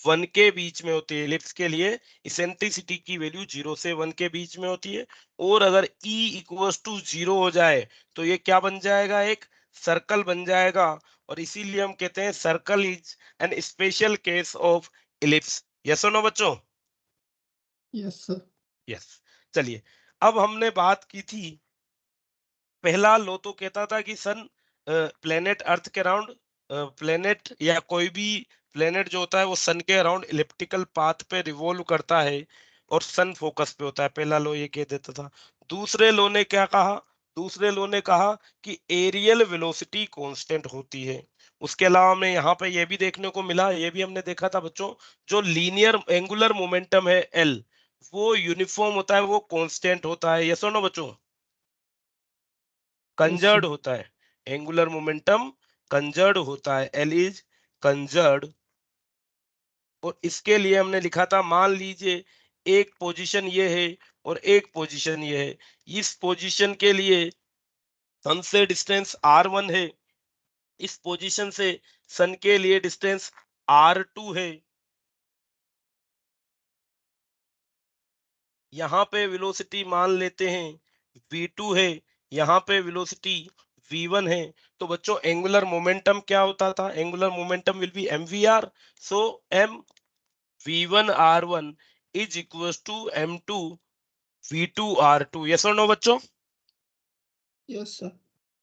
1 के बीच में होती है। इलिप्स के लिए इसेंट्रिसिटी की वैल्यू 0 से 1 के बीच में होती है। और अगर E इक्वल्स टू 0 हो जाए तो ये क्या बन जाएगा? एक सर्कल बन जाएगा। और इसीलिए हम कहते हैं circle is an special case of ellipse. Yes और नो बच्चों? Yes, sir. यस। चलिए, अब हमने बात की थी, पहला लो तो कहता था कि सन प्लेनेट अर्थ के अराउंड, प्लेनेट या कोई भी प्लेनेट जो होता है वो सन के अराउंड इलिप्टिकल पाथ पे रिवॉल्व करता है और सन फोकस पे होता है। पहला लो ये कह देता था। दूसरे लो ने क्या कहा? दूसरे लो ने कहा कि एरियल वेलोसिटी कांस्टेंट होती है। उसके अलावा हमें यहाँ पे ये भी देखने को मिला, ये भी हमने देखा था बच्चों, जो लीनियर एंगुलर मोमेंटम है एल, वो यूनिफॉर्म होता है, वो कांस्टेंट होता है। यस और नो बच्चों? Yes, sir. कंजर्ड होता है, एंगुलर मोमेंटम कंजर्ड होता है, एल इज कंजर्ड। और इसके लिए हमने लिखा था, मान लीजिए एक पोजीशन ये है और एक पोजीशन ये है। इस पोजीशन के लिए सन से डिस्टेंस R1 है, इस पोजीशन से सन के लिए डिस्टेंस R2 है। यहाँ पे वेलोसिटी मान लेते हैं v2 है, यहाँ पे वेलोसिटी v1 है। तो बच्चों एंगुलर मोमेंटम क्या होता था? Angular momentum will be mvr। So m v1 r1 is equal to m2 v2 r2। Yes और नो बच्चों? Yes, sir.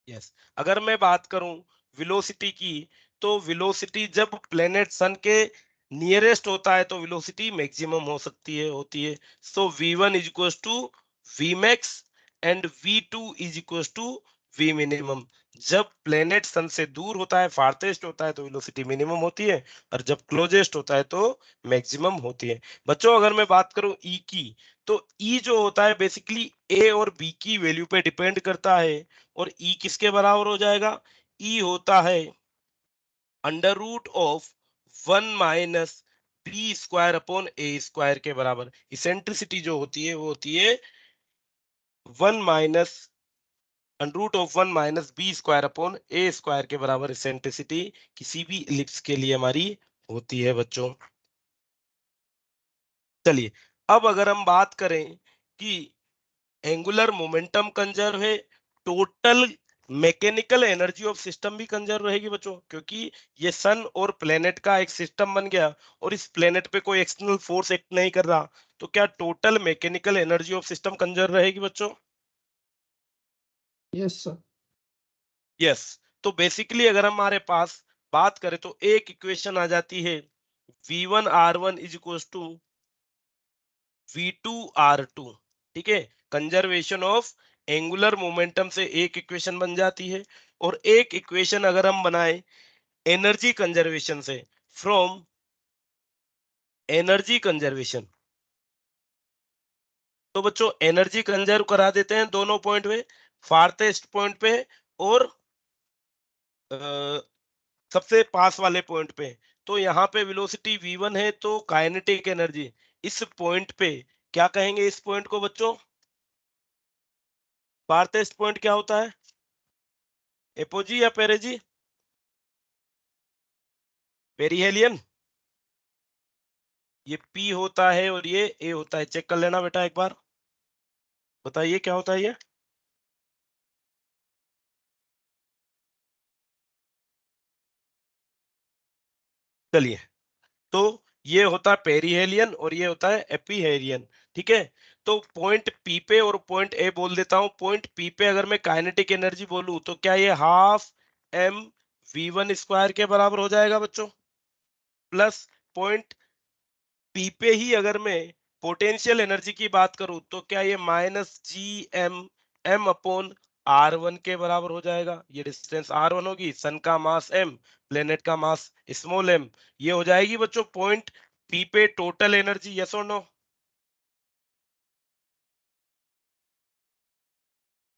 यस। अगर मैं बात करूं वेलोसिटी की, तो वेलोसिटी जब प्लेनेट सन के नियरेस्ट होता है तो वेलोसिटी मैक्सिमम हो सकती है, होती है। So v1 is equal to v max and v2 is equal to v minimum। जब प्लेनेट सन से दूर होता है, फारथेस्ट होता है, तो वेलोसिटी मिनिमम होती है, और जब क्लोजेस्ट होता है तो मैक्सिमम होती है। बच्चों अगर मैं बात करूं ई की, तो ई जो होता है बेसिकली ए और बी की वैल्यू पे डिपेंड करता है। और ई किसके बराबर हो जाएगा? ई होता है under root of 1 minus B square upon A square के बराबर। इसेंट्रिसिटी जो होती है वो होती है 1 minus under root of 1 minus B square upon A square के बराबर इसेंट्रिसिटी किसी भी इलिप्स के लिए हमारी होती है बच्चों। चलिए, अब अगर हम बात करें कि एंगुलर मोमेंटम कंजर्व है, total mechanical energy of system भी कंजर्व रहेगी बच्चों, क्योंकि ये सन और प्लेनेट का एक सिस्टम बन गया और इस प्लेनेट पे कोई एक्सटर्नल फोर्स एक्ट नहीं कर रहा, तो क्या total mechanical energy of system conserve रहेगी बच्चों? Yes, sir. यस। तो बेसिकली अगर हमारे पास बात करें तो एक इक्वेशन आ जाती है v1 r1 is equal to v2 r2। ठीक है, कंजर्वेशन ऑफ एंगुलर मोमेंटम से एक इक्वेशन बन जाती है। और एक इक्वेशन अगर हम बनाए एनर्जी कंजर्वेशन से, फ्रॉम एनर्जी कंजर्वेशन, तो बच्चों एनर्जी कंजर्व करा देते हैं दोनों पॉइंट पे, फारथेस्ट पॉइंट पे और सबसे पास वाले पॉइंट पे। तो यहाँ पे वेलोसिटी v1 है, तो काइनेटिक एनर्जी इस पॉइंट पे क्या कहेंगे, इस पॉइंट को बच्चों फारथेस्ट पॉइंट क्या होता है, एपोजी या पेरेजी, पेरीहेलियन। ये P होता है और ये A होता है, चेक कर लेना बेटा एक बार, बताइए क्या होता है ये। चलिए, तो ये होता है पेरीहेलियन और ये होता है एपीहेलियन, ठीक है। तो पॉइंट पी पे और पॉइंट ए बोल देता हूं। पॉइंट पी पे अगर मैं काइनेटिक एनर्जी बोलूं तो क्या ये हाफ एम v1 स्क्वायर के बराबर हो जाएगा बच्चों, प्लस पॉइंट पी पे ही अगर मैं पोटेंशियल एनर्जी की बात करूं तो क्या ये minus G M M upon r1 के बराबर हो जाएगा। ये डिस्टेंस r1 होगी, सन का मास m, प्लेनेट का मास स्मॉल m। ये हो जाएगी बच्चों पॉइंट पी पे टोटल एनर्जी, यस और नो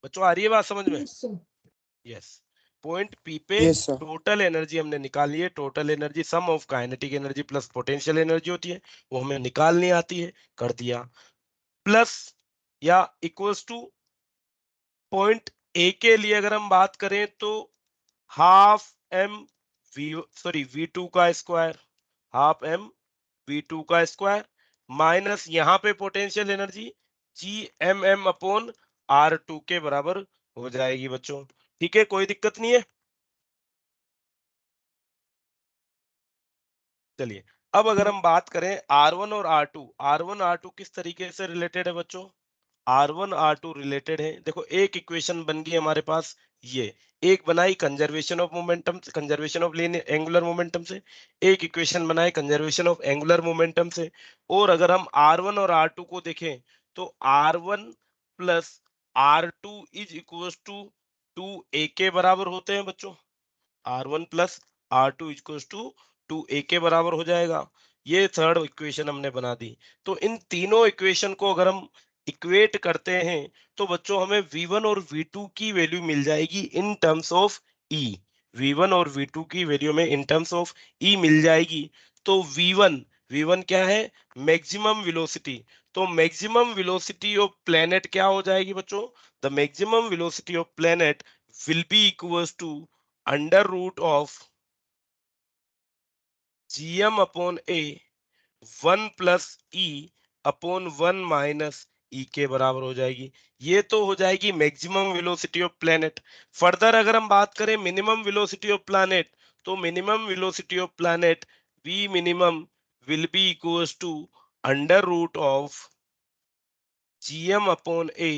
बच्चों, आ रही है बात समझ में। Yes, sir. Yes, point P पे यस सर। टोटल एनर्जी हमने निकाली है। Total energy sum of kinetic energy plus potential energy होती है, वो हमें निकालनी आती है, कर दिया। प्लस या इक्वल्स टू पॉइंट ए के लिए अगर हम बात करें तो हाफ एम v2 का स्क्वायर, हाफ एम v2 का स्क्वायर माइनस यहाँ पे potential energy G M M upon r2 के बराबर हो जाएगी बच्चों, ठीक है, कोई दिक्कत नहीं है। चलिए, अब अगर हम बात करें R1 और R2, R1 R2 किस तरीके से रिलेटेड है बच्चों, R1 R2 रिलेटेड है। देखो एक इक्वेशन बन गई हमारे पास, ये एक बनाई conservation of momentum, conservation of linear angular momentum से, एक इक्वेशन बनाई कंजर्वेशन ऑफ एंगुलर मोमेंटम से। और अगर हम R1 और R2 को देखें तो R1 plus R2 is equal to 2a के बराबर होते हैं बच्चों। R1 plus R2 equal to a के बराबर हो जाएगा। ये थर्ड इक्वेशन हमने बना दी। तो इन तीनों इक्वेशन को अगर हम इक्वेट करते हैं तो बच्चों हमें V1 और V2 की वैल्यू मिल जाएगी इन टर्म्स ऑफ E। V1 और V2 की वैल्यू में इन टर्म्स ऑफ E मिल जाएगी। तो V1 क्या है, मैक्सिमम वेलोसिटी। तो मैक्सिमम वेलोसिटी ऑफ प्लेनेट क्या हो जाएगी बच्चों, the maximum velocity of planet will be equals to under root of gm upon a 1 plus e upon 1 minus e के बराबर हो जाएगी। ये तो हो जाएगी maximum velocity of planet. Further अगर हम बात करें मिनिमम वेलोसिटी ऑफ प्लैनेट, तो minimum velocity of planet v minimum will be equals to under root of gm upon a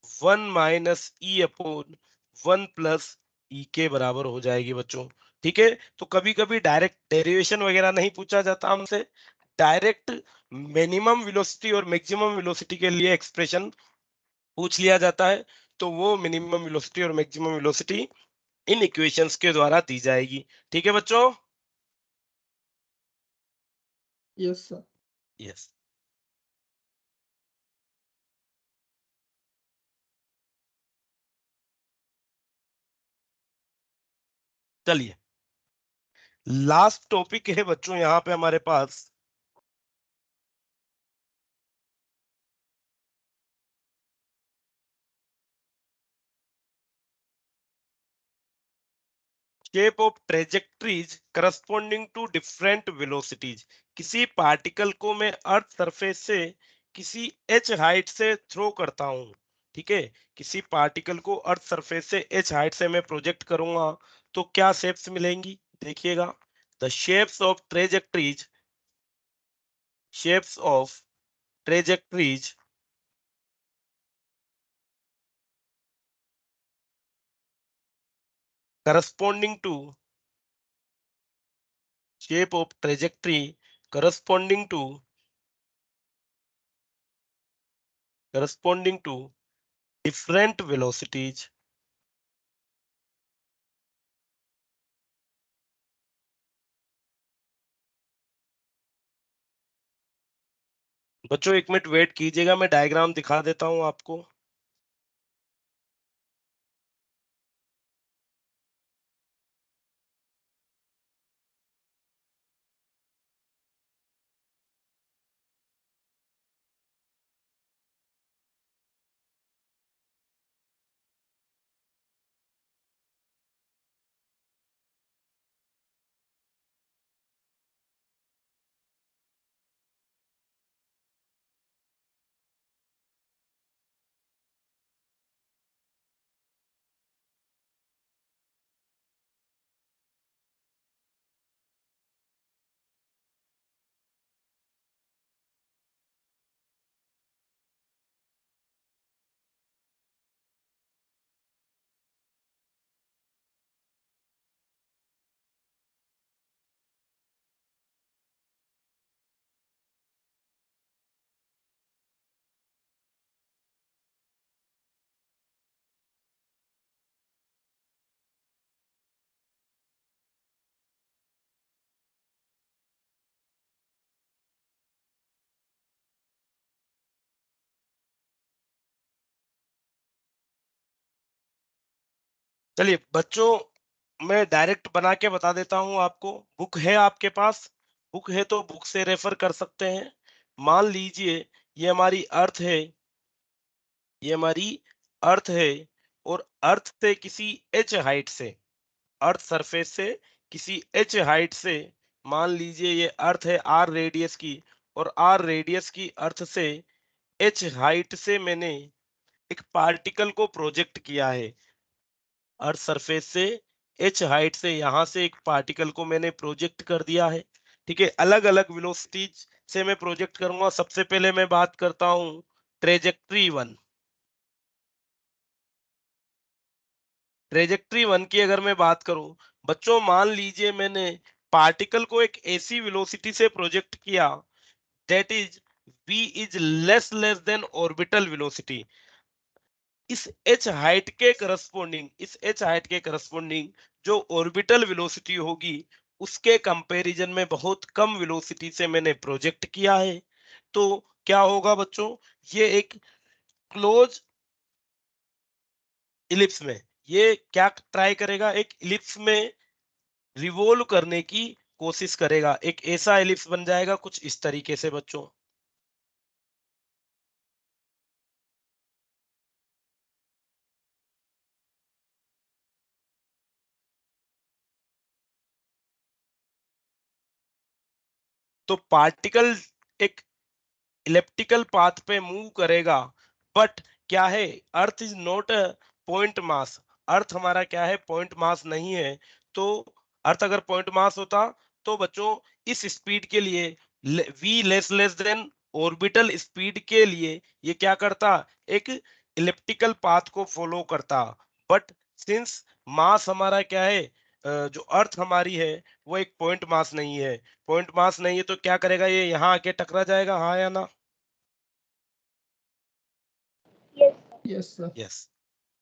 1 minus E upon 1 plus E के बराबर हो जाएगी बच्चों, ठीक है। तो कभी कभी डायरेक्ट डेरिवेशन वगैरह नहीं पूछा जाता हमसे, डायरेक्ट मिनिमम वेलोसिटी और मैक्सिमम वेलोसिटी के लिए एक्सप्रेशन पूछ लिया जाता है। तो वो मिनिमम वेलोसिटी और मैक्सिमम वेलोसिटी इन इक्वेशंस के द्वारा दी जाएगी, ठीक है बच्चों। Yes, sir. यस, चलिए लास्ट टॉपिक है बच्चों यहाँ पे हमारे पास, shape of trajectories corresponding to different velocities. किसी पार्टिकल को मैं अर्थ सरफेस से किसी h हाइट से थ्रो करता हूं, ठीक है, किसी पार्टिकल को अर्थ सरफेस से h हाइट से मैं प्रोजेक्ट करूंगा तो क्या शेप्स मिलेंगी, देखिएगा। The shapes of trajectories, shapes of trajectories corresponding to, shape of trajectory corresponding to different velocities। बच्चों एक मिनट वेट कीजिएगा, मैं डायग्राम दिखा देता हूं आपको। चलिए बच्चों, मैं डायरेक्ट बना के बता देता हूं आपको। बुक है आपके पास? बुक है तो बुक से रेफर कर सकते हैं। मान लीजिए ये हमारी अर्थ है, ये हमारी अर्थ है, और अर्थ से किसी एच हाइट से, अर्थ सरफेस से किसी एच हाइट से, मान लीजिए ये अर्थ है आर रेडियस की, और आर रेडियस की अर्थ से एच हाइट से मैंने एक पार्टिकल को प्रोजेक्ट किया है। अर्थ सरफेस से एच हाइट से यहां से एक पार्टिकल को मैंने प्रोजेक्ट कर दिया है। ठीक है, अलग अलग वेलोसिटीज से मैं प्रोजेक्ट करूंगा। सबसे पहले मैं बात करता हूं ट्रेजेक्ट्री वन। ट्रेजेक्ट्री वन की अगर मैं बात करूं, बच्चों मान लीजिए मैंने पार्टिकल को एक ऐसी वेलोसिटी से प्रोजेक्ट किया, that is v is less than orbital velocity. इस एच हाइट के करस्पॉन्डिंग, इस एच हाइट के करस्पॉन्डिंग जो ऑर्बिटल वेलोसिटी होगी, उसके कंपैरिजन में बहुत कम वेलोसिटी से मैंने प्रोजेक्ट किया है। तो क्या होगा बच्चों, ये एक क्लोज इलिप्स में, ये क्या ट्राई करेगा, एक इलिप्स में रिवोल्व करने की कोशिश करेगा। एक ऐसा इलिप्स बन जाएगा कुछ इस तरीके से बच्चों। तो पार्टिकल एक इलेप्टिकल पाथ पे मूव करेगा, बट क्या है, earth is not a point mass. Earth हमारा क्या है, पॉइंट मास नहीं है। तो अर्थ अगर पॉइंट मास होता तो बच्चों इस स्पीड के लिए, v less than orbital speed के लिए ये क्या करता, एक इलेप्टिकल पाथ को फॉलो करता। बट सिंस मास हमारा क्या है, जो अर्थ हमारी है वो एक पॉइंट मास नहीं है। पॉइंट मास नहीं है तो क्या करेगा, ये यहाँ आके टकरा जाएगा, हाँ या ना? Yes, sir. Yes, sir. Yes,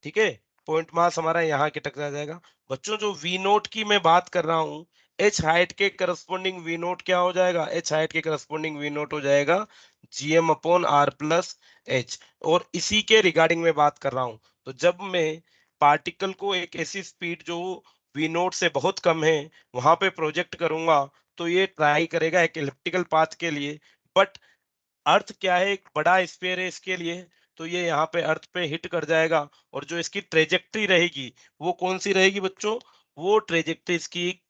ठीक है। पॉइंट मास हमारा यहाँ के टकरा जाएगा। बच्चों जो वी नोट की मैं बात कर रहा हूँ, एच हाइट के करस्पॉन्डिंग वी नोट क्या हो जाएगा, एच हाइट के करस्पॉन्डिंग वी नोट हो जाएगा GM upon R plus h. और इसी के रिगार्डिंग में बात कर रहा हूँ। तो जब मैं पार्टिकल को एक ऐसी स्पीड जो वी नोट से बहुत कम है वहां पे प्रोजेक्ट करूंगा, तो ये ट्राई करेगा एक इलिप्टिकल पाथ के लिए। बट अर्थ क्या है, एक बड़ा स्फीयर है इसके लिए, तो ये यहाँ पे अर्थ पे हिट कर जाएगा। और जो इसकी ट्रेजेक्टरी रहेगी वो कौन सी रहेगी बच्चों, वो ट्रेजेक्टरी इसकी एक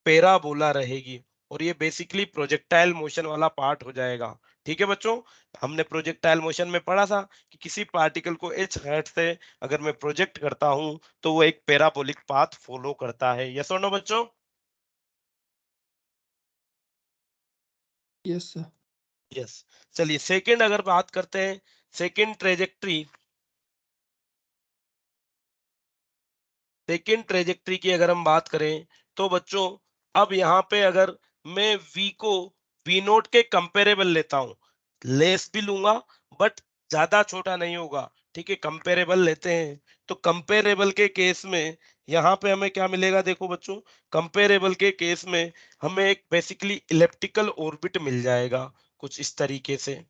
पैराबोला रहेगी। और ये बेसिकली प्रोजेक्टाइल मोशन वाला पार्ट हो जाएगा। ठीक है बच्चों, हमने प्रोजेक्टाइल मोशन में पढ़ा था कि किसी पार्टिकल को एच हाइट से अगर मैं प्रोजेक्ट करता हूं तो वो एक पैराबोलिक पाथ फॉलो करता है। यस और नो बच्चों? Yes, sir. यस। चलिए सेकंड अगर बात करते हैं, सेकंड ट्रेजेक्टरी, सेकेंड ट्रेजेक्टरी की अगर हम बात करें तो बच्चों, अब यहाँ पे अगर मैं v को v नोट के कंपेरेबल लेता हूँ, लेस भी लूंगा बट ज्यादा छोटा नहीं होगा। ठीक है, कंपेरेबल लेते हैं। तो कंपेरेबल के केस में यहाँ पे हमें क्या मिलेगा, देखो बच्चों, कंपेरेबल के केस में हमें एक बेसिकली इलेप्टिकल ऑर्बिट मिल जाएगा कुछ इस तरीके से।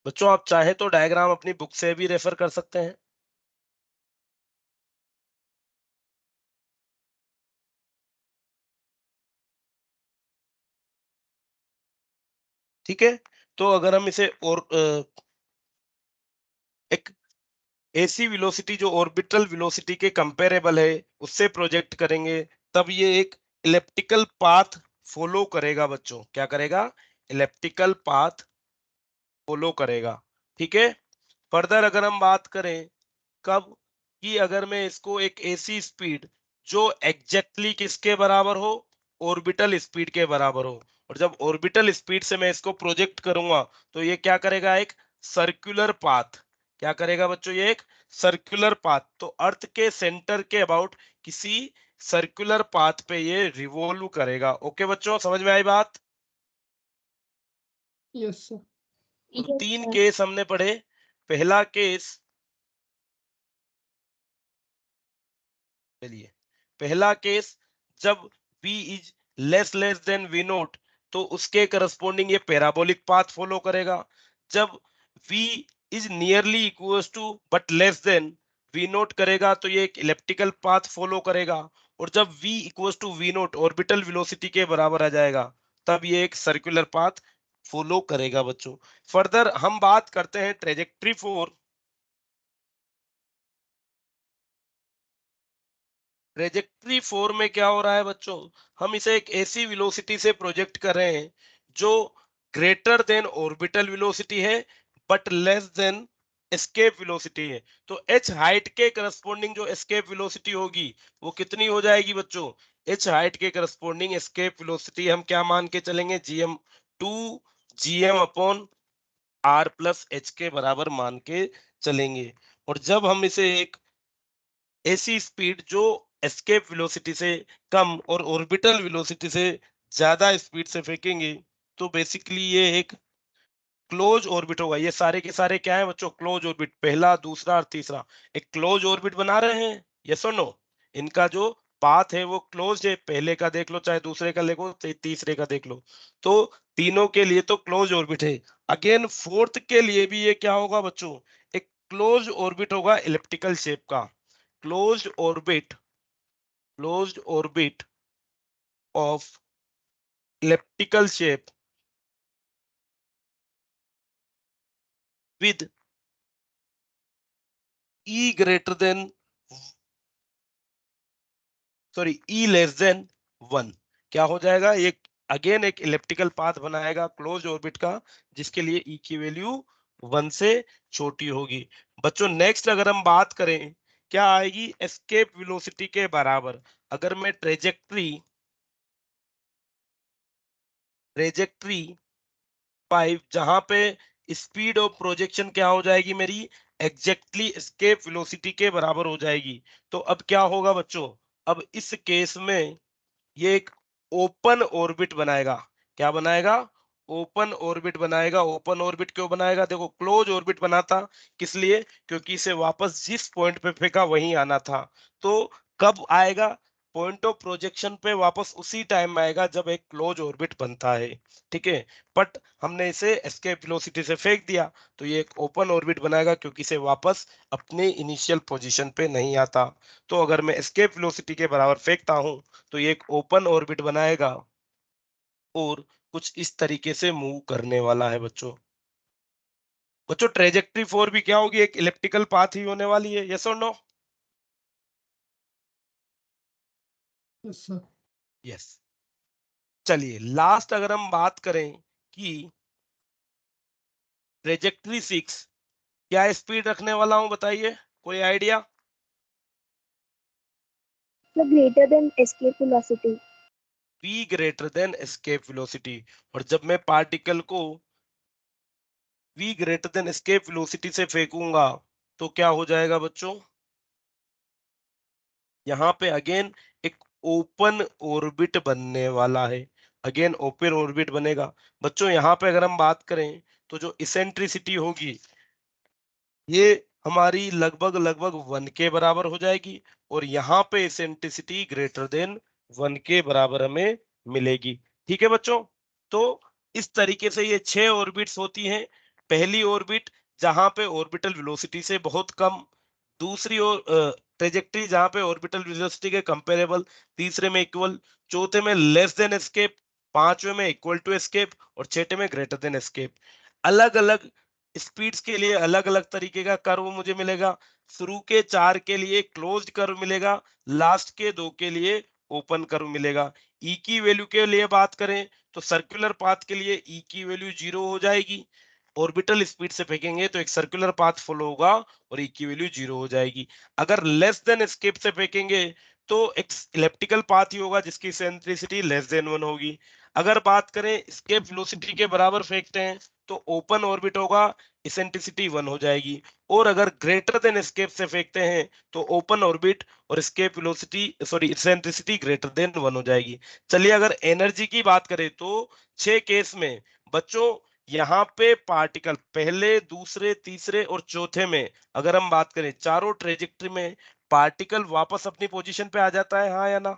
बच्चों आप चाहे तो डायग्राम अपनी बुक से भी रेफर कर सकते हैं। ठीक है, तो अगर हम इसे और एक ऐसी वेलोसिटी जो ऑर्बिटल वेलोसिटी के कंपेरेबल है उससे प्रोजेक्ट करेंगे, तब ये एक इलेप्टिकल पाथ फॉलो करेगा बच्चों। क्या करेगा, इलेप्टिकल पाथ फॉलो करेगा। ठीक है, फर्दर अगर हम बात करें कब, कि अगर मैं इसको एक ऐसी स्पीड जो एग्जैक्टली किसके बराबर हो, ऑर्बिटल स्पीड के बराबर हो, और जब ऑर्बिटल स्पीड से मैं इसको प्रोजेक्ट करूंगा तो ये क्या करेगा, एक सर्कुलर पाथ। क्या करेगा बच्चों, ये एक सर्कुलर पाथ। तो अर्थ के सेंटर के अबाउट किसी सर्कुलर पाथ पे ये रिवॉल्व करेगा। ओके बच्चों, समझ में आई बात? Yes, sir. तो Yes, तीन sir. केस हमने पढ़े। पहला केस, चलिए, पहला केस, जब v is less than v note, तो उसके करस्पॉन्डिंग ये पैराबोलिक पाथ फॉलो करेगा। जब v is nearly equals to but less than v naught करेगा तो ये एक इलिप्टिकल पाथ फॉलो करेगा। और जब v equals to v naught orbital velocity के बराबर आ जाएगा, तब ये एक सर्कुलर पाथ फॉलो करेगा बच्चों। फर्दर हम बात करते हैं ट्रेजेक्ट्री फॉर ट्रेजेक्ट्री 4 में क्या हो रहा है बच्चों, हम इसे एक ऐसी वेलोसिटी से प्रोजेक्ट कर रहे हैं जो ग्रेटर देन ऑर्बिटल वेलोसिटी है but less then escape velocity है। तो h हाइट के करस्पॉन्डिंग जो एस्केप वेलोसिटी होगी वो कितनी हो जाएगी बच्चों, h हाइट के करस्पॉन्डिंग एस्केप वेलोसिटी हम क्या मान के चलेंगे, gm 2 gm upon r plus h के बराबर मान के चलेंगे। और जब हम इसे एक ऐसी स्पीड जो एस्केप वेलोसिटी से कम और ऑर्बिटल वेलोसिटी से ज्यादा स्पीड से फेंकेंगे, तो बेसिकली ये एक क्लोज ऑर्बिट होगा। ये सारे के सारे क्या है बच्चों, क्लोज ऑर्बिट, पहला दूसरा और तीसरा एक क्लोज ऑर्बिट बना रहे हैं, यस और नो। इनका जो पाथ है वो क्लोज है, पहले का देख लो चाहे दूसरे का देखो तीसरे का देख लो, तो तीनों के लिए तो क्लोज ऑर्बिट है। अगेन फोर्थ के लिए भी ये क्या होगा बच्चों, एक क्लोज ऑर्बिट होगा इलिप्टिकल शेप का। Closed orbit of elliptical shape with e greater than e less than 1 क्या हो जाएगा, ये अगेन एक इलिप्टिकल पाथ बनाएगा क्लोज ऑर्बिट का, जिसके लिए e की वैल्यू 1 से छोटी होगी। बच्चों नेक्स्ट अगर हम बात करें, क्या आएगी, एस्केप वेलोसिटी के बराबर। अगर मैं ट्रेजेक्ट्री 5 जहां पे स्पीड ऑफ प्रोजेक्शन क्या हो जाएगी मेरी, एग्जैक्टली एस्केप वेलोसिटी के बराबर हो जाएगी, तो अब क्या होगा बच्चों, अब इस केस में ये एक ओपन ऑर्बिट बनाएगा। क्या बनाएगा, ओपन ऑर्बिट बनाएगा। ओपन ऑर्बिट क्यों बनाएगा, देखो क्लोज ऑर्बिट बनाता किस लिए, क्योंकि इसे वापस जिस पॉइंट पे फेंका वहीं आना था। तो कब आएगा, पॉइंट ऑफ प्रोजेक्शन पे वापस उसी टाइम आएगा जब एक क्लोज ऑर्बिट बनता है, ठीक है। बट हमने इसे एस्केप वेलोसिटी से फेंक दिया, तो ये एक ओपन ऑर्बिट बनाएगा क्योंकि इसे वापस अपने इनिशियल पोजीशन पे नहीं आता। तो अगर मैं एस्केप वेलोसिटी के बराबर फेंकता हूं, तो ये एक ओपन ऑर्बिट बनाएगा और कुछ इस तरीके से मूव करने वाला है बच्चों। बच्चों ट्रेजेक्ट्री 4 भी क्या होगी, एक इलिप्टिकल पाथ ही होने वाली है, यस और नो। Yes, sir. यस। चलिए लास्ट अगर हम बात करें कि ट्रेजेक्ट्री 6 क्या स्पीड रखने वाला हूं, बताइए कोई idea. The greater than escape velocity. v greater than escape velocity. और जब मैं पार्टिकल को v greater than escape velocity से फेंकूंगा, तो क्या हो जाएगा बच्चों, यहाँ पे अगेन एक ओपन ऑर्बिट बनने वाला है। अगेन ओपन ऑर्बिट बनेगा बच्चों। यहाँ पे अगर हम बात करें तो जो इसेंट्रिसिटी होगी ये हमारी लगभग लगभग 1 के बराबर हो जाएगी, और यहाँ पे इसेंट्रिसिटी ग्रेटर देन 1 के बराबर हमें मिलेगी, ठीक है बच्चों। तो इस तरीके से ये 6 ऑर्बिट्स होती हैं। पहली ऑर्बिट जहां पे ऑर्बिटल वेलोसिटी से बहुत कम, दूसरी और ट्रेजेक्ट्री जहां पे ऑर्बिटल वेलोसिटी के कंपेरेबल, तीसरे में इक्वल, चौथे में लेस देन एस्केप, पांचवे में इक्वल टू एस्केप, और छठे में ग्रेटर देन एस्केप। अलग अलग स्पीड्स के लिए अलग अलग तरीके का कर्व मुझे मिलेगा। शुरू के 4 के लिए क्लोज्ड कर्व मिलेगा, लास्ट के 2 के लिए ओपन कर्व मिलेगा। ई की वैल्यू के लिए बात करें तो सर्कुलर पाथ के लिए ई की वैल्यू 0 हो जाएगी। ऑर्बिटल स्पीड से फेंकेंगे तो एक सर्कुलर पाथ फॉलो होगा और ई की वैल्यू 0 हो जाएगी। अगर लेस देन एस्केप से फेंकेंगे तो एक इलिप्टिकल पाथ ही होगा जिसकी इसेंट्रिसिटी लेस देन 1 होगी। अगर बात करें एस्केप वेलोसिटी के बराबर फेंकते हैं तो ओपन ऑर्बिट होगा, इसेंट्रिसिटी 1 हो जाएगी। और अगर ग्रेटर देन एस्केप से फेंकते हैं तो ओपन ऑर्बिट और escape velocity eccentricity greater than 1 हो जाएगी। चलिए अगर एनर्जी की बात करें तो 6 केस में बच्चों यहाँ पे पार्टिकल पहले दूसरे तीसरे और चौथे में, अगर हम बात करें चारों ट्रेजेक्ट्री में पार्टिकल वापस अपनी पोजीशन पे आ जाता है, हाँ या ना?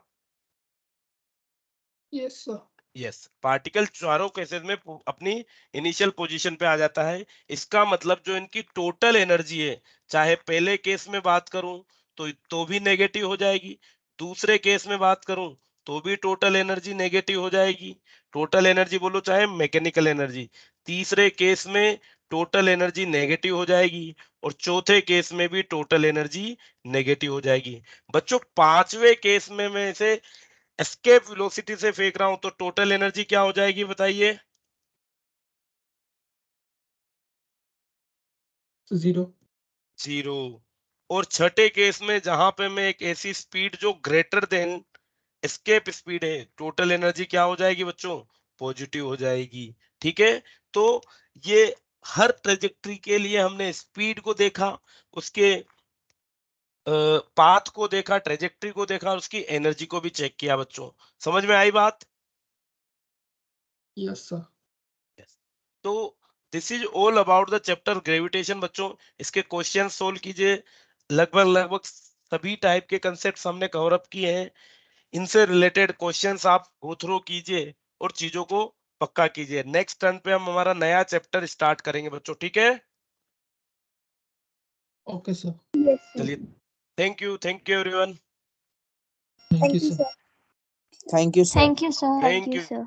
Yes sir. यस, पार्टिकल चारों केसेस में अपनी इनिशियल पोजीशन पे आ जाता है। इसका मतलब जो इनकी टोटल एनर्जी है, चाहे पहले केस में बात करूं तो भी नेगेटिव हो जाएगी, दूसरे केस में बात करूं तो भी टोटल एनर्जी नेगेटिव हो जाएगी। टोटल एनर्जी बोलो चाहे मैकेनिकल एनर्जी, तीसरे केस में टोटल एनर्जी नेगेटिव हो जाएगी और चौथे केस में भी टोटल एनर्जी नेगेटिव हो जाएगी। बच्चों पांचवे केस में मैं इसे एस्केप वेलोसिटी से फेंक रहा हूं तो टोटल एनर्जी क्या हो जाएगी बताइए? 0। 0। और छठे केस में जहां पे मैं एक ऐसी स्पीड जो ग्रेटर देन एस्केप स्पीड है, टोटल एनर्जी क्या हो जाएगी बच्चों? पॉजिटिव हो जाएगी। ठीक है, तो ये हर ट्रेजेक्टरी के लिए हमने स्पीड को देखा, उसके पाथ को देखा, ट्रेजेक्टरी को देखा और उसकी एनर्जी को भी चेक किया। बच्चों समझ में आई बात? Yes sir. Yes. तो this is all about the chapter gravitation. बच्चों इसके क्वेश्चन सोल्व कीजिए, लगभग सभी टाइप के कंसेप्ट हमने कवर अप किए हैं। इनसे रिलेटेड क्वेश्चंस आप गो थ्रू कीजिए और चीजों को पक्का कीजिए। नेक्स्ट टर्न पे हम हमारा नया चैप्टर स्टार्ट करेंगे बच्चों, ठीक है? Okay sir. Yes, sir. चलिए, thank you everyone. Thank Thank you you, sir. sir. Thank you, sir. Thank you, sir. Thank you. sir.